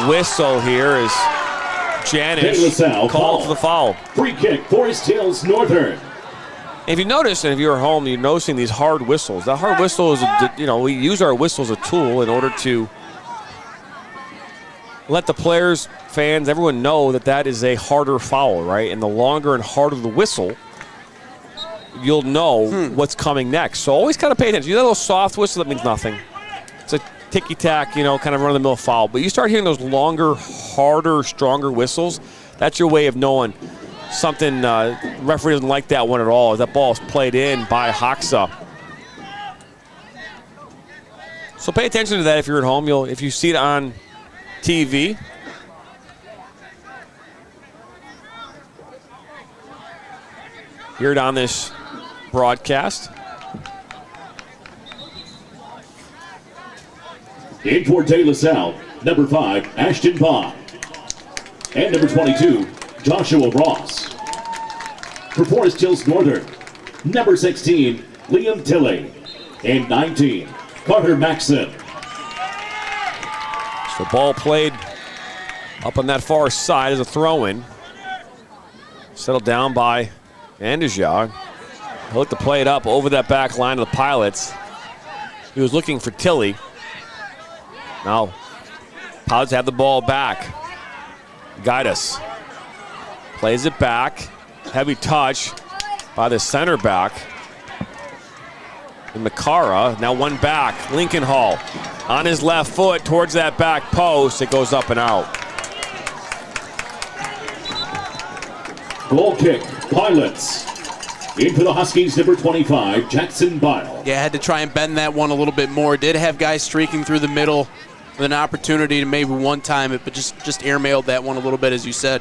whistle here as Janish called for the foul. Free kick, Forest Hills Northern. If you notice, and if you're at home, you're noticing these hard whistles. That hard whistle is, we use our whistle as a tool in order to let the players, fans, everyone know that that is a harder foul, right? And the longer and harder the whistle, you'll know what's coming next. So always kind of pay attention. You know, that little soft whistle, that means nothing. It's a ticky-tack, kind of run-of-the-mill foul. But you start hearing those longer, harder, stronger whistles, that's your way of knowing something. Referee doesn't like that one at all. That ball is played in by MHSAA. So pay attention to that if you're at home. If you see it on TV. Hear it on this broadcast. In for De La Salle, number 5, Ashton Bond. And number 22, Joshua Ross. For Forest Hills Northern, number 16, Liam Tilley. And 19, Carter Maxson. So ball played up on that far side as a throw-in. Settled down by Andijah. He'll look to play it up over that back line of the Pilots. He was looking for Tilley. Now, Pilots have the ball back. Gaidas plays it back. Heavy touch by the center back. And Makara, now one back. Lincoln Hall on his left foot towards that back post. It goes up and out. Goal kick, Pilots. In for the Huskies, number 25, Jackson Bile. Yeah, had to try and bend that one a little bit more. Did have guys streaking through the middle with an opportunity to maybe one time it, but just airmailed that one a little bit, as you said.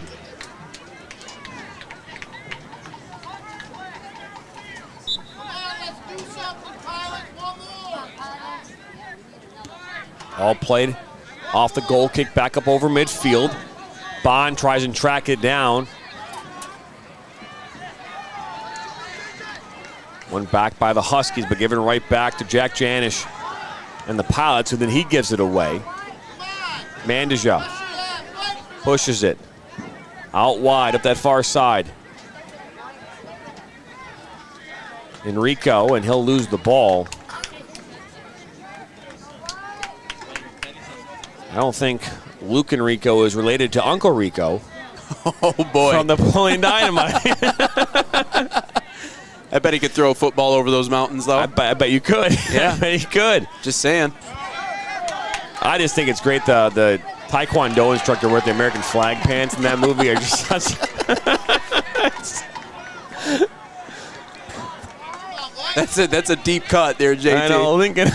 All played off the goal kick back up over midfield. Bond tries and track it down. One back by the Huskies, but given right back to Jack Janish and the Pilots, and then he gives it away. Mandija pushes it out wide up that far side. Enrico, and he'll lose the ball. I don't think Luke Enrico is related to Uncle Rico. Oh, boy. From the Napoleon Dynamite. I bet he could throw a football over those mountains, though. I bet you could. Yeah. I bet you could. Just saying. I just think it's great the Taekwondo instructor with the American flag pants in that movie are just such... That's a deep cut there, JT. I know, Lincoln.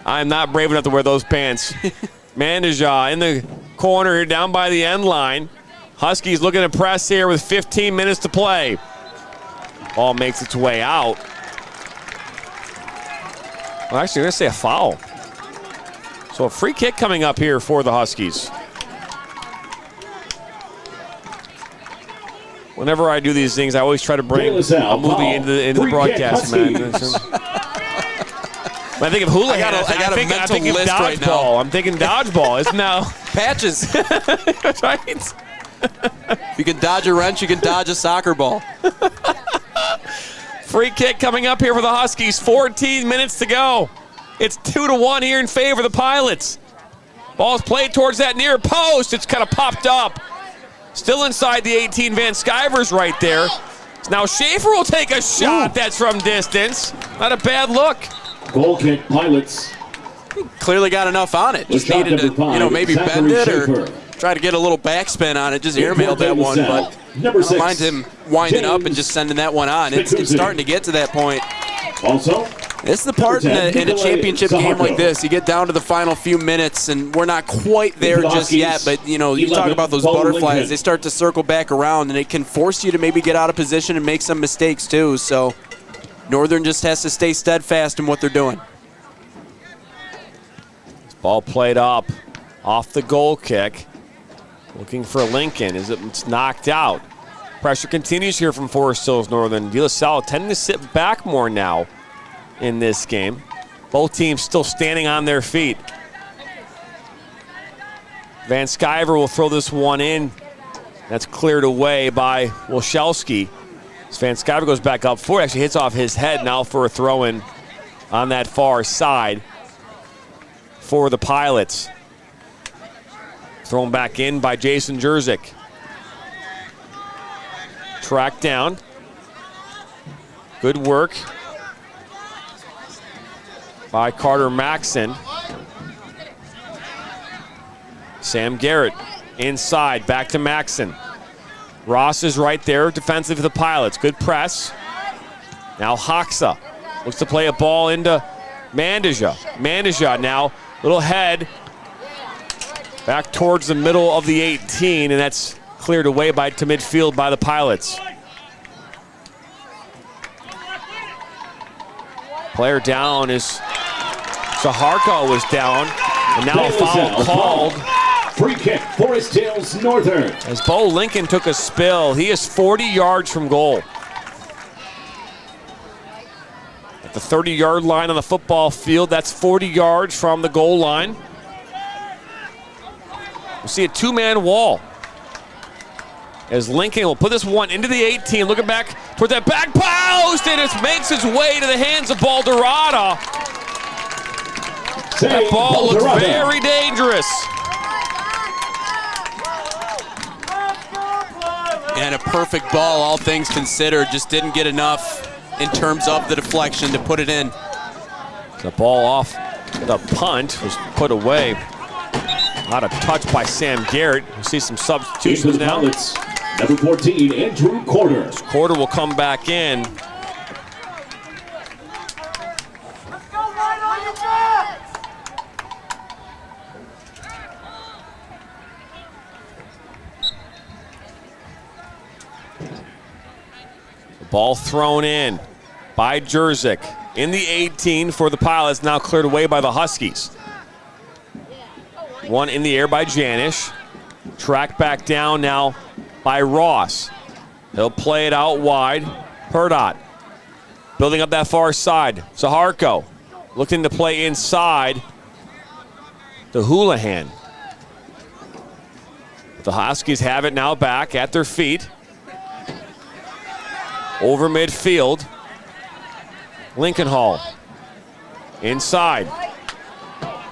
I'm not brave enough to wear those pants. Mandija in the corner here down by the end line. Huskies looking to press here with 15 minutes to play. Ball makes its way out. Well, actually, I'm going to say a foul. So a free kick coming up here for the Huskies. Whenever I do these things, I always try to bring a movie into the broadcast, man. I think of hula hat. I think of dodgeball. right now. I'm thinking dodgeball. Isn't now patches? Right. You can dodge a wrench. You can dodge a soccer ball. Free kick coming up here for the Huskies. 14 minutes to go. It's 2-1 here in favor of the Pilots. Ball's played towards that near post. It's kind of popped up. Still inside the 18. Van Sciver's right there. Now Schaefer will take a shot. Ooh. That's from distance. Not a bad look. Goal kick, Pilots. Clearly got enough on it. Just needed to, maybe bend it or try to get a little backspin on it. Just airmailed that one, but I don't mind him winding up and just sending that one on. It's starting to get to that point. Also, this is the part in a championship game like this. You get down to the final few minutes, and we're not quite there just yet. But, you talk about those butterflies. They start to circle back around, and it can force you to maybe get out of position and make some mistakes, too. So Northern just has to stay steadfast in what they're doing. Ball played up off the goal kick. Looking for Lincoln as it's knocked out. Pressure continues here from Forest Hills Northern. De La Salle tending to sit back more now in this game. Both teams still standing on their feet. Van Sciver will throw this one in. That's cleared away by Wolszewski. As Van Sciver goes back up for it, actually hits off his head now for a throw-in on that far side for the Pilots. Thrown back in by Jason Jerzyk. Tracked down. Good work by Carter Maxson. Sam Garrett inside, back to Maxson. Ross is right there, defensive for the Pilots. Good press. Now Hoxa looks to play a ball into Mandija. Mandija now, little head, back towards the middle of the 18, and that's cleared away to midfield by the Pilots. Player down is Saharko was down, and now a foul called. Free kick, Forest Hills Northern. As Bo Lincoln took a spill, he is 40 yards from goal. At the 30-yard line on the football field, that's 40 yards from the goal line. We'll see a two-man wall. As Lincoln will put this one into the 18, looking back towards that back post, and it makes its way to the hands of Balderrada. That ball looks very dangerous. And a perfect ball, all things considered. Just didn't get enough in terms of the deflection to put it in. The ball off the punt was put away. Not a touch by Sam Garrett. We'll see some substitutions now. Pilots, number 14, Andrew Corder. Corder will come back in. Ball thrown in by Jerzyk in the 18 for the Pilots, now cleared away by the Huskies. One in the air by Janish. Tracked back down now by Ross. He'll play it out wide. Purdott building up that far side. Saharko looking to play inside to Houlihan. The Huskies have it now back at their feet. Over midfield, Lincoln Hall. Inside.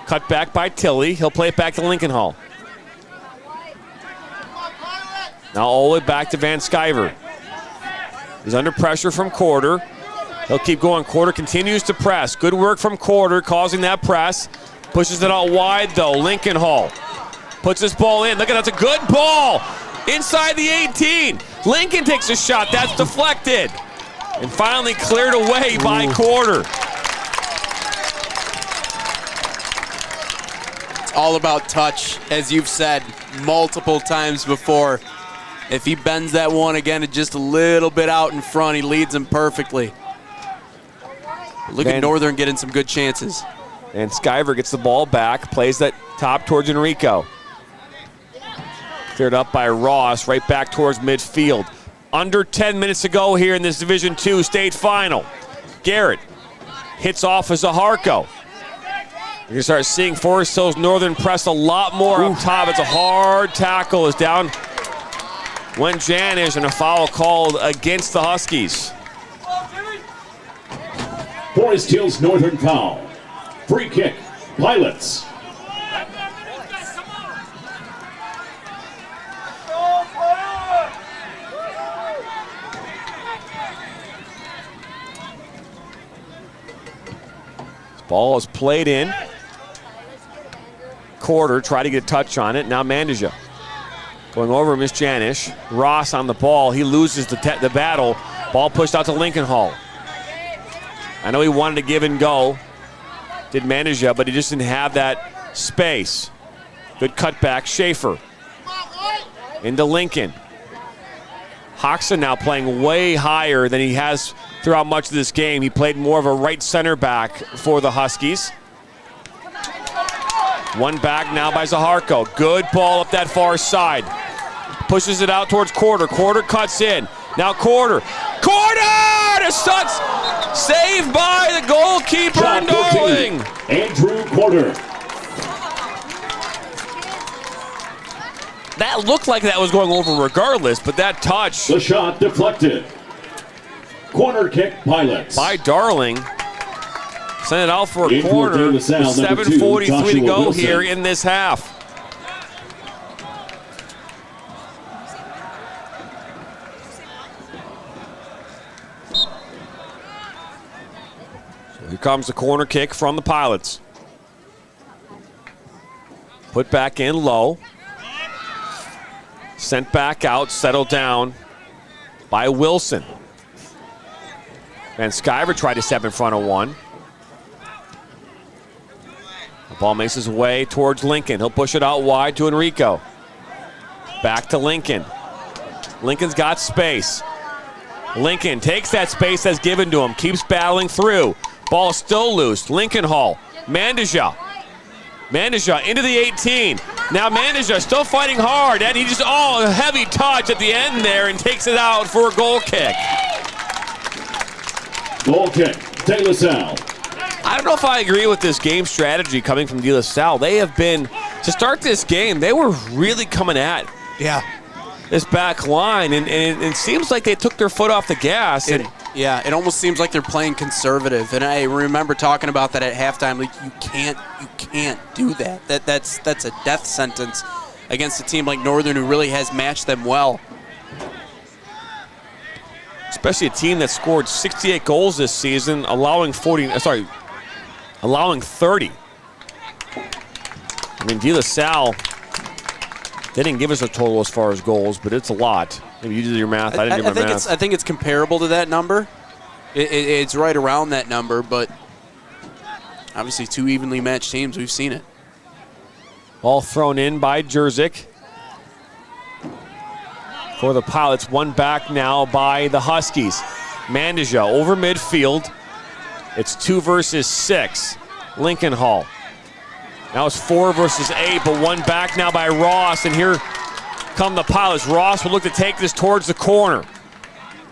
Cut back by Tilley. He'll play it back to Lincoln Hall. Now all the way back to Van Sciver. He's under pressure from Corder. He'll keep going. Corder continues to press. Good work from Corder, causing that press. Pushes it out wide, though. Lincoln Hall puts this ball in. Look at that. That's a good ball. Inside the 18. Lincoln takes a shot. That's deflected. And finally cleared away by Corder. It's all about touch, as you've said multiple times before. If he bends that one again just a little bit out in front, he leads him perfectly. Look at Northern getting some good chances. And Sciver gets the ball back, plays that top towards Enrico. Cleared up by Ross, right back towards midfield. Under 10 minutes to go here in this Division II state final. Garrett hits off as Zaharko. You're going to start seeing Forest Hills Northern press a lot more up top. It's a hard tackle. Is down went Janish, and a foul called against the Huskies. Forest Hills Northern foul. Free kick, Pilots. Ball is played in. Corder tried to get a touch on it. Now Mandija going over Miss Janish. Ross on the ball. He loses the battle. Ball pushed out to Lincoln Hall. I know he wanted to give and go. Did Mandija, but he just didn't have that space. Good cutback. Schaefer into Lincoln. Hoxa now playing way higher than he has throughout much of this game. He played more of a right center back for the Huskies. One back now by Zaharko. Good ball up that far side. Pushes it out towards Quarter. Quarter cuts in. Now Quarter. Quarter to Suts. Saved by the goalkeeper, Darling. Andrew Quarter. That looked like that was going over regardless, but that touch. The shot deflected. Corner kick, Pilots. By Darling. Send it out for a In corner. with 7:43 to go Wilson. here in this half. So here comes the corner kick from the Pilots. Put back in low. Sent back out, settled down by Wilson. Van Sciver tried to step in front of one. The ball makes his way towards Lincoln. He'll push it out wide to Enrico. Back to Lincoln. Lincoln's got space. Lincoln takes that space that's given to him, keeps battling through. Ball still loose. Lincoln Hall. Mandija. Mandija into the 18. Now Mandija still fighting hard, and he just, a heavy touch at the end there and takes it out for a goal kick. Goal kick, De La Salle. I don't know if I agree with this game strategy coming from De La Salle. They have been, to start this game, they were really coming at this back line, and it seems like they took their foot off the gas. Yeah, it almost seems like they're playing conservative, and I remember talking about that at halftime. Like you can't do that. That's a death sentence against a team like Northern who really has matched them well. Especially a team that scored 68 goals this season, allowing 30. I mean, De La Salle, they didn't give us a total as far as goals, but it's a lot. Maybe you did your math. I didn't do my math. I think it's comparable to that number. It's right around that number, but obviously two evenly matched teams. We've seen it. Ball thrown in by Jerzyk. For the Pilots, one back now by the Huskies. Mandija over midfield. It's 2 versus 6. Lincoln Hall. Now it's 4 versus 8, but one back now by Ross, and here come the Pilots. Ross will look to take this towards the corner.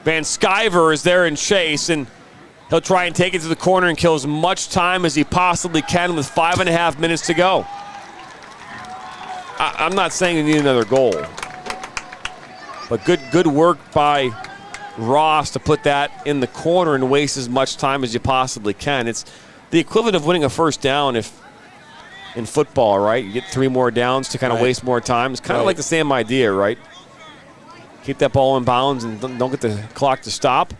Van Sciver is there in chase, and he'll try and take it to the corner and kill as much time as he possibly can with 5.5 minutes to go. I'm not saying they need another goal, but good work by Ross to put that in the corner and waste as much time as you possibly can. It's the equivalent of winning a first down in football, right? You get 3 more downs to kind of waste more time. It's kind of like the same idea, right? Keep that ball in bounds and don't get the clock to stop.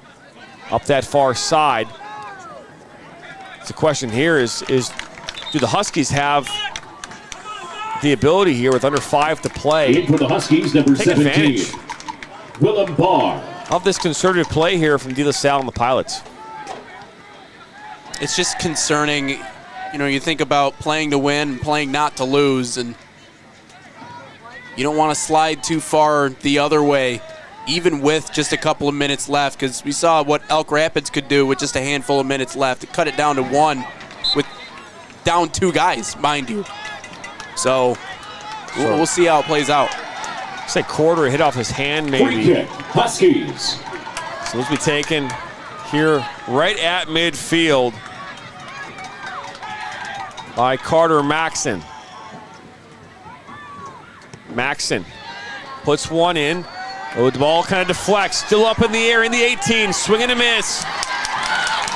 Up that far side. The question here is do the Huskies have the ability here with under 5 to play? In for the Huskies, number 17, Willem Barr. Of this concerted play here from De La Salle and the Pilots. It's just concerning. You know, you think about playing to win and playing not to lose, and you don't want to slide too far the other way, even with just a couple of minutes left, because we saw what Elk Rapids could do with just a handful of minutes left. To cut it down to 1 with down 2 guys, mind you. So we'll see how it plays out. Say Quarter hit off his hand, maybe. Free kick, Huskies. So this will be taken here right at midfield by Carter Maxson. Maxson puts one in. Oh, the ball kind of deflects. Still up in the air in the 18. Swing and a miss.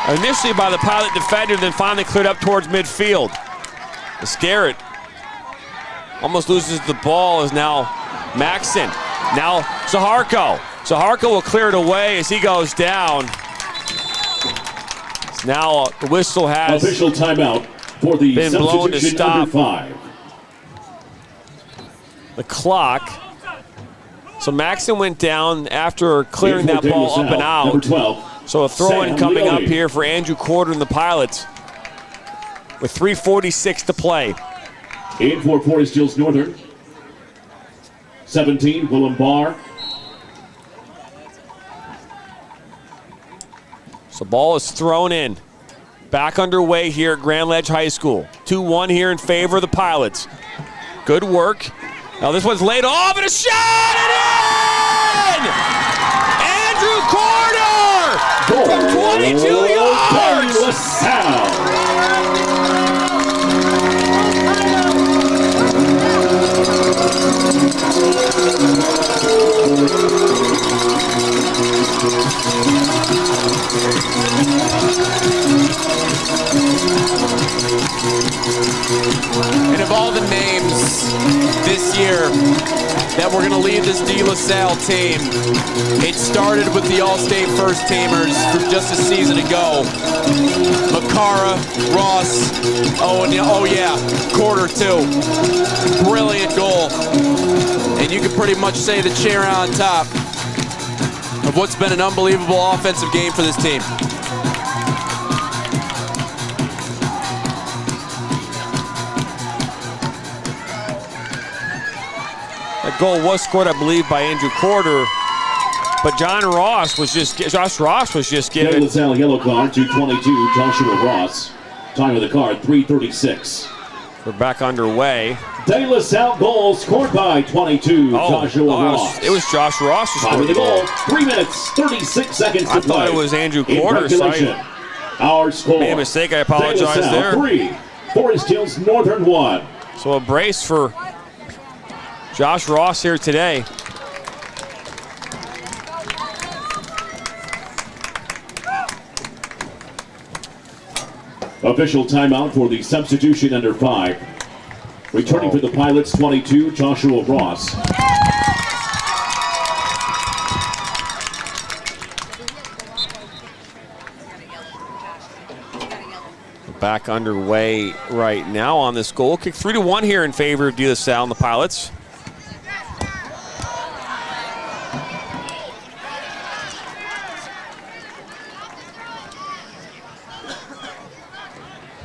Initially by the Pilot defender, then finally cleared up towards midfield. Iscarret almost loses the ball as now Maxson. Now Zaharko. Zaharko will clear it away as he goes down. Now the whistle has official timeout for the been blown to substitution stop under 5. the clock. So Maxson went down after clearing that ball up and out. Number 12, so a throw-in Sam coming up Lilly. here for Andrew Quarter and the Pilots with 3:46 to play. In for Forest Hills Northern, 17, Willem Barr. So ball is thrown in. Back underway here at Grand Ledge High School. 2-1 here in favor of the Pilots. Good work. Now this one's laid off and a shot and in! Andrew Corder from 22 yards! And of all the names this year that we're going to lead this De La Salle team, it started with the All-State first teamers from just a season ago. Makara, Ross, oh yeah, Corder too. Brilliant goal. And you can pretty much say the cherry on top of what's been an unbelievable offensive game for this team. That goal was scored, I believe, by Andrew Corder, but Josh Ross was just given. De La Salle yellow card to 22, Joshua Ross. Time of the card, 3:36. We're back underway. De La Salle goal scored by 22, Joshua Ross. It was Josh Ross who Time scored of the the goal. goal, 3 minutes, 36 seconds to play. I thought it was Andrew In Corder. regulation, our score. Made a mistake, I apologize De La Salle, there. 3, Forest Hills Northern 1. So a brace for Josh Ross here today. Official timeout for the substitution under 5. Returning for the Pilots, 22, Joshua Ross. Back underway right now on this goal. Kick 3-1 here in favor of De La Salle and the Pilots.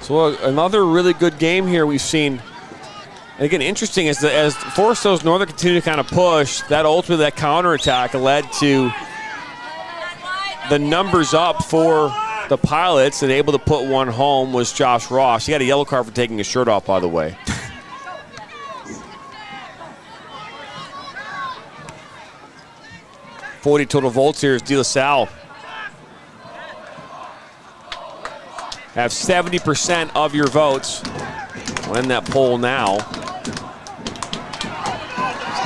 So another really good game here we've seen. And again, interesting as Forest Hills Northern continued to kind of push, that ultimately that counterattack led to the numbers up for the Pilots, and able to put one home was Josh Ross. He got a yellow card for taking his shirt off, by the way. .40 total votes here is De La Salle. Have 70% of your votes. We'll end that poll now.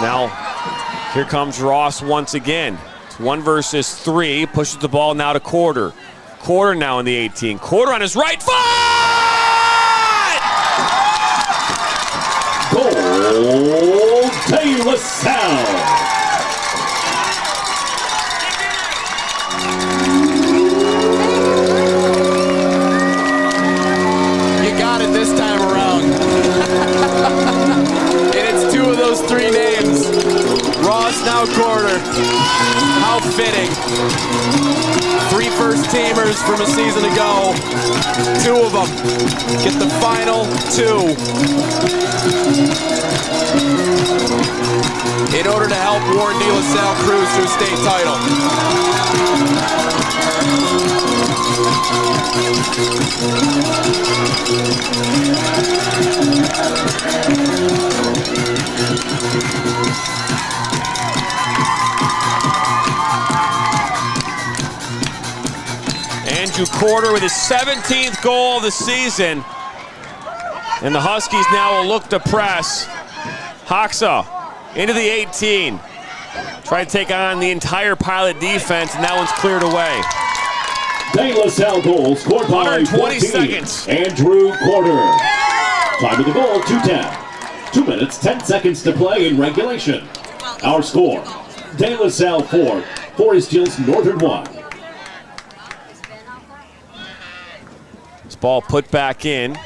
Now, here comes Ross once again. It's 1 versus 3. Pushes the ball now to Corder. Corder now in the 18. Corder on his right foot! Goal, De La Salle. This time around. And it's 2 of those 3 names. Ross, now Corder. How fitting. 3 first teamers from a season ago. 2 of them get the final 2 in order to help Warren De La Salle cruise to a state title. Andrew Corder with his 17th goal of the season. And the Huskies now will look to press. Hoxa into the 18. Try to take on the entire Pilot defense, and that one's cleared away. De La Salle goal scored by 120 14. seconds. Andrew Corder. Time of the goal, 2:10. 2 minutes, 10 seconds to play in regulation. Our score, De La Salle 4, Forest Hills Northern 1. This ball put back in.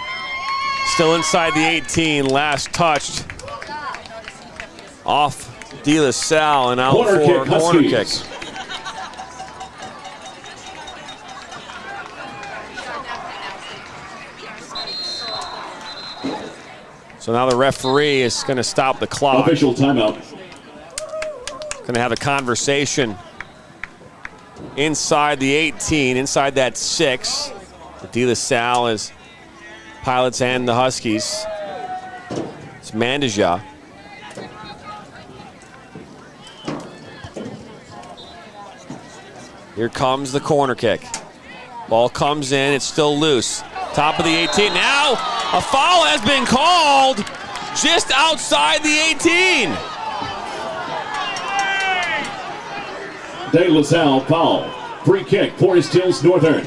Still inside the 18, last touched. Off De La Salle and out Corner for kick, corner kick. Huskies. So now the referee is going to stop the clock. Official timeout. Going to have a conversation inside the 18, inside that 6. The De La Salle is Pilots and the Huskies. It's Mandija. Here comes the corner kick. Ball comes in, it's still loose. Top of the 18. Now a foul has been called just outside the 18. De La Salle foul. Free kick, Forest Hills Northern.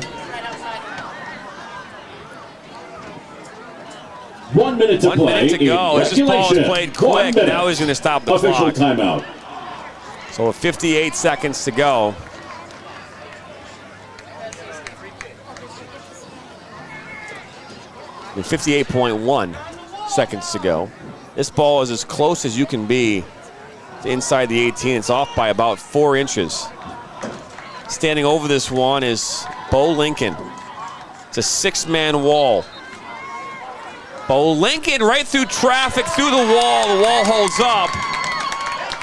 1 minute to play. 1 minute to go. This ball is played quick. Now he's going to stop the official clock. Timeout. So with 58 seconds to go. With 58.1 seconds to go. This ball is as close as you can be to inside the 18. It's off by about 4 inches. Standing over this one is Bo Lincoln. It's a 6-man wall. Bo Lincoln right through traffic, through the wall. The wall holds up.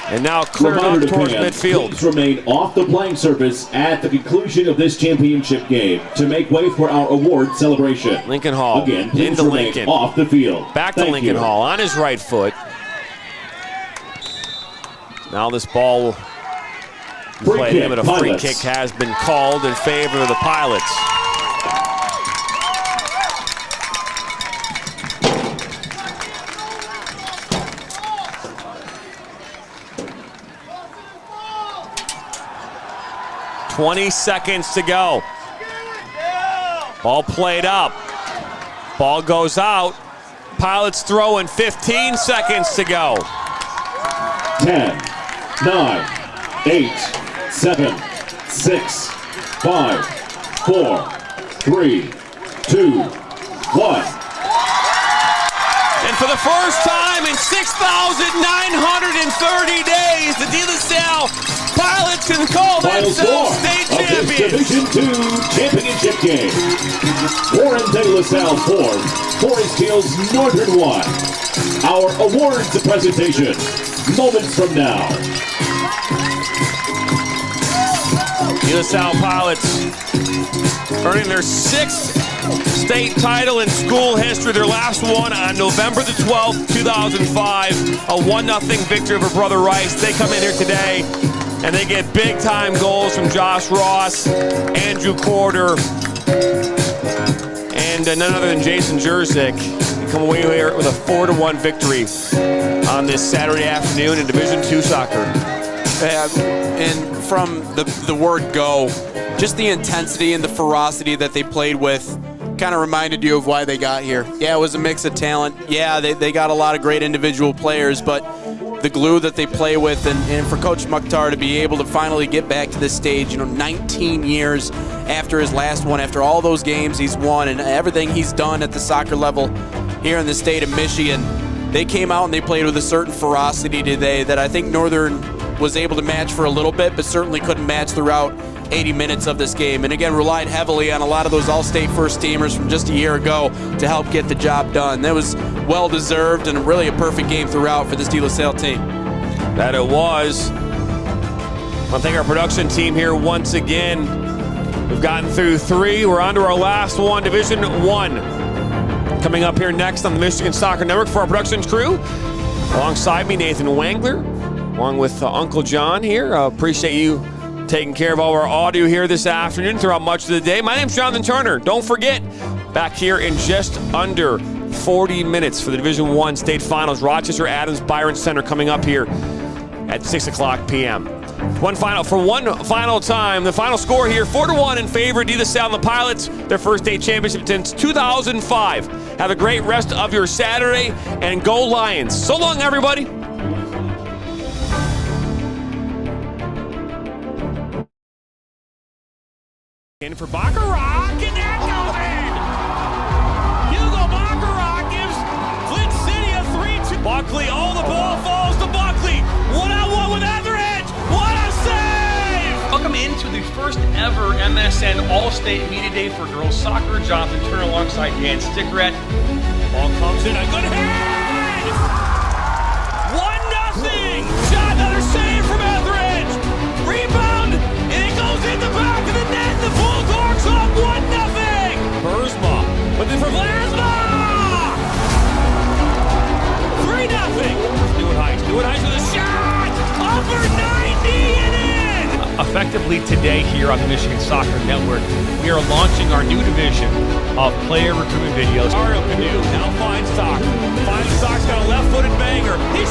And now cleared up towards midfield. Please remain off the playing surface at the conclusion of this championship game to make way for our award celebration. Lincoln Hall. Again, please into remain Lincoln. off the field. Back to Lincoln Hall on his right foot. Now this ball will play him, but a free kick has been called in favor of the Pilots. .20 seconds to go. Ball played up. Ball goes out. Pilots throwing 15 seconds to go. 10, 9, 8, 7, 6, 5, 4, 3, 2, 1. And for the first time in 6,930 days, the De La Salle Pilots can call themselves state champions. Division II championship game. Warren De La Salle 4, Forest Hills Northern 1. Our awards presentation, moments from now. De La Salle Pilots earning their 6th state title in school history. Their last one on November the 12th, 2005. A 1-0 victory over Brother Rice. They come in here today and they get big-time goals from Josh Ross, Andrew Corder, and none other than Jason Jerzyk. They come away here with a 4-1 victory on this Saturday afternoon in Division II soccer. And from the word go, just the intensity and the ferocity that they played with kind of reminded you of why they got here. Yeah, it was a mix of talent. Yeah, they got a lot of great individual players, but the glue that they play with, and for Coach Mukhtar to be able to finally get back to this stage, 19 years after his last one, after all those games he's won and everything he's done at the soccer level here in the state of Michigan, they came out and they played with a certain ferocity today that I think Northern was able to match for a little bit, but certainly couldn't match throughout 80 minutes of this game. And again, relied heavily on a lot of those all-state first teamers from just a year ago to help get the job done. That was well-deserved and really a perfect game throughout for this De La Salle team. That it was. I want to thank our production team here once again. We've gotten through 3. We're on to our last one, Division I. Coming up here next on the Michigan Soccer Network for our production crew. Alongside me, Nathan Wangler, along with Uncle John here. Appreciate you taking care of all our audio here this afternoon throughout much of the day. My name's Jonathan Turner. Don't forget, back here in just under 40 minutes for the Division I state finals. Rochester Adams Byron Center coming up here at 6 o'clock p.m. One final time, the final score here, 4-1 in favor of De La Salle and the Pilots, their first state championship since 2005. Have a great rest of your Saturday, and go Lions. So long, everybody. In for Baccarat, and that goes in! Hugo Baccarat gives Flint City a 3-2. Buckley, the ball falls to Buckley. 1-on-1 with Etheridge. What a save! Welcome into the first ever MSN All-State Media Day for girls soccer. Jonathan Turner alongside Dan Stickrat. Ball comes in, a good hit! 1-0! Shot, another save from Etheridge! Rebound, and it goes in the back! Wood High with a shot! Upper 90 and in! Effectively today here on the Michigan Soccer Network, we are launching our new division of player recruitment videos. Mario Canoe now Feinstock. Feinstock's got a left-footed banger. He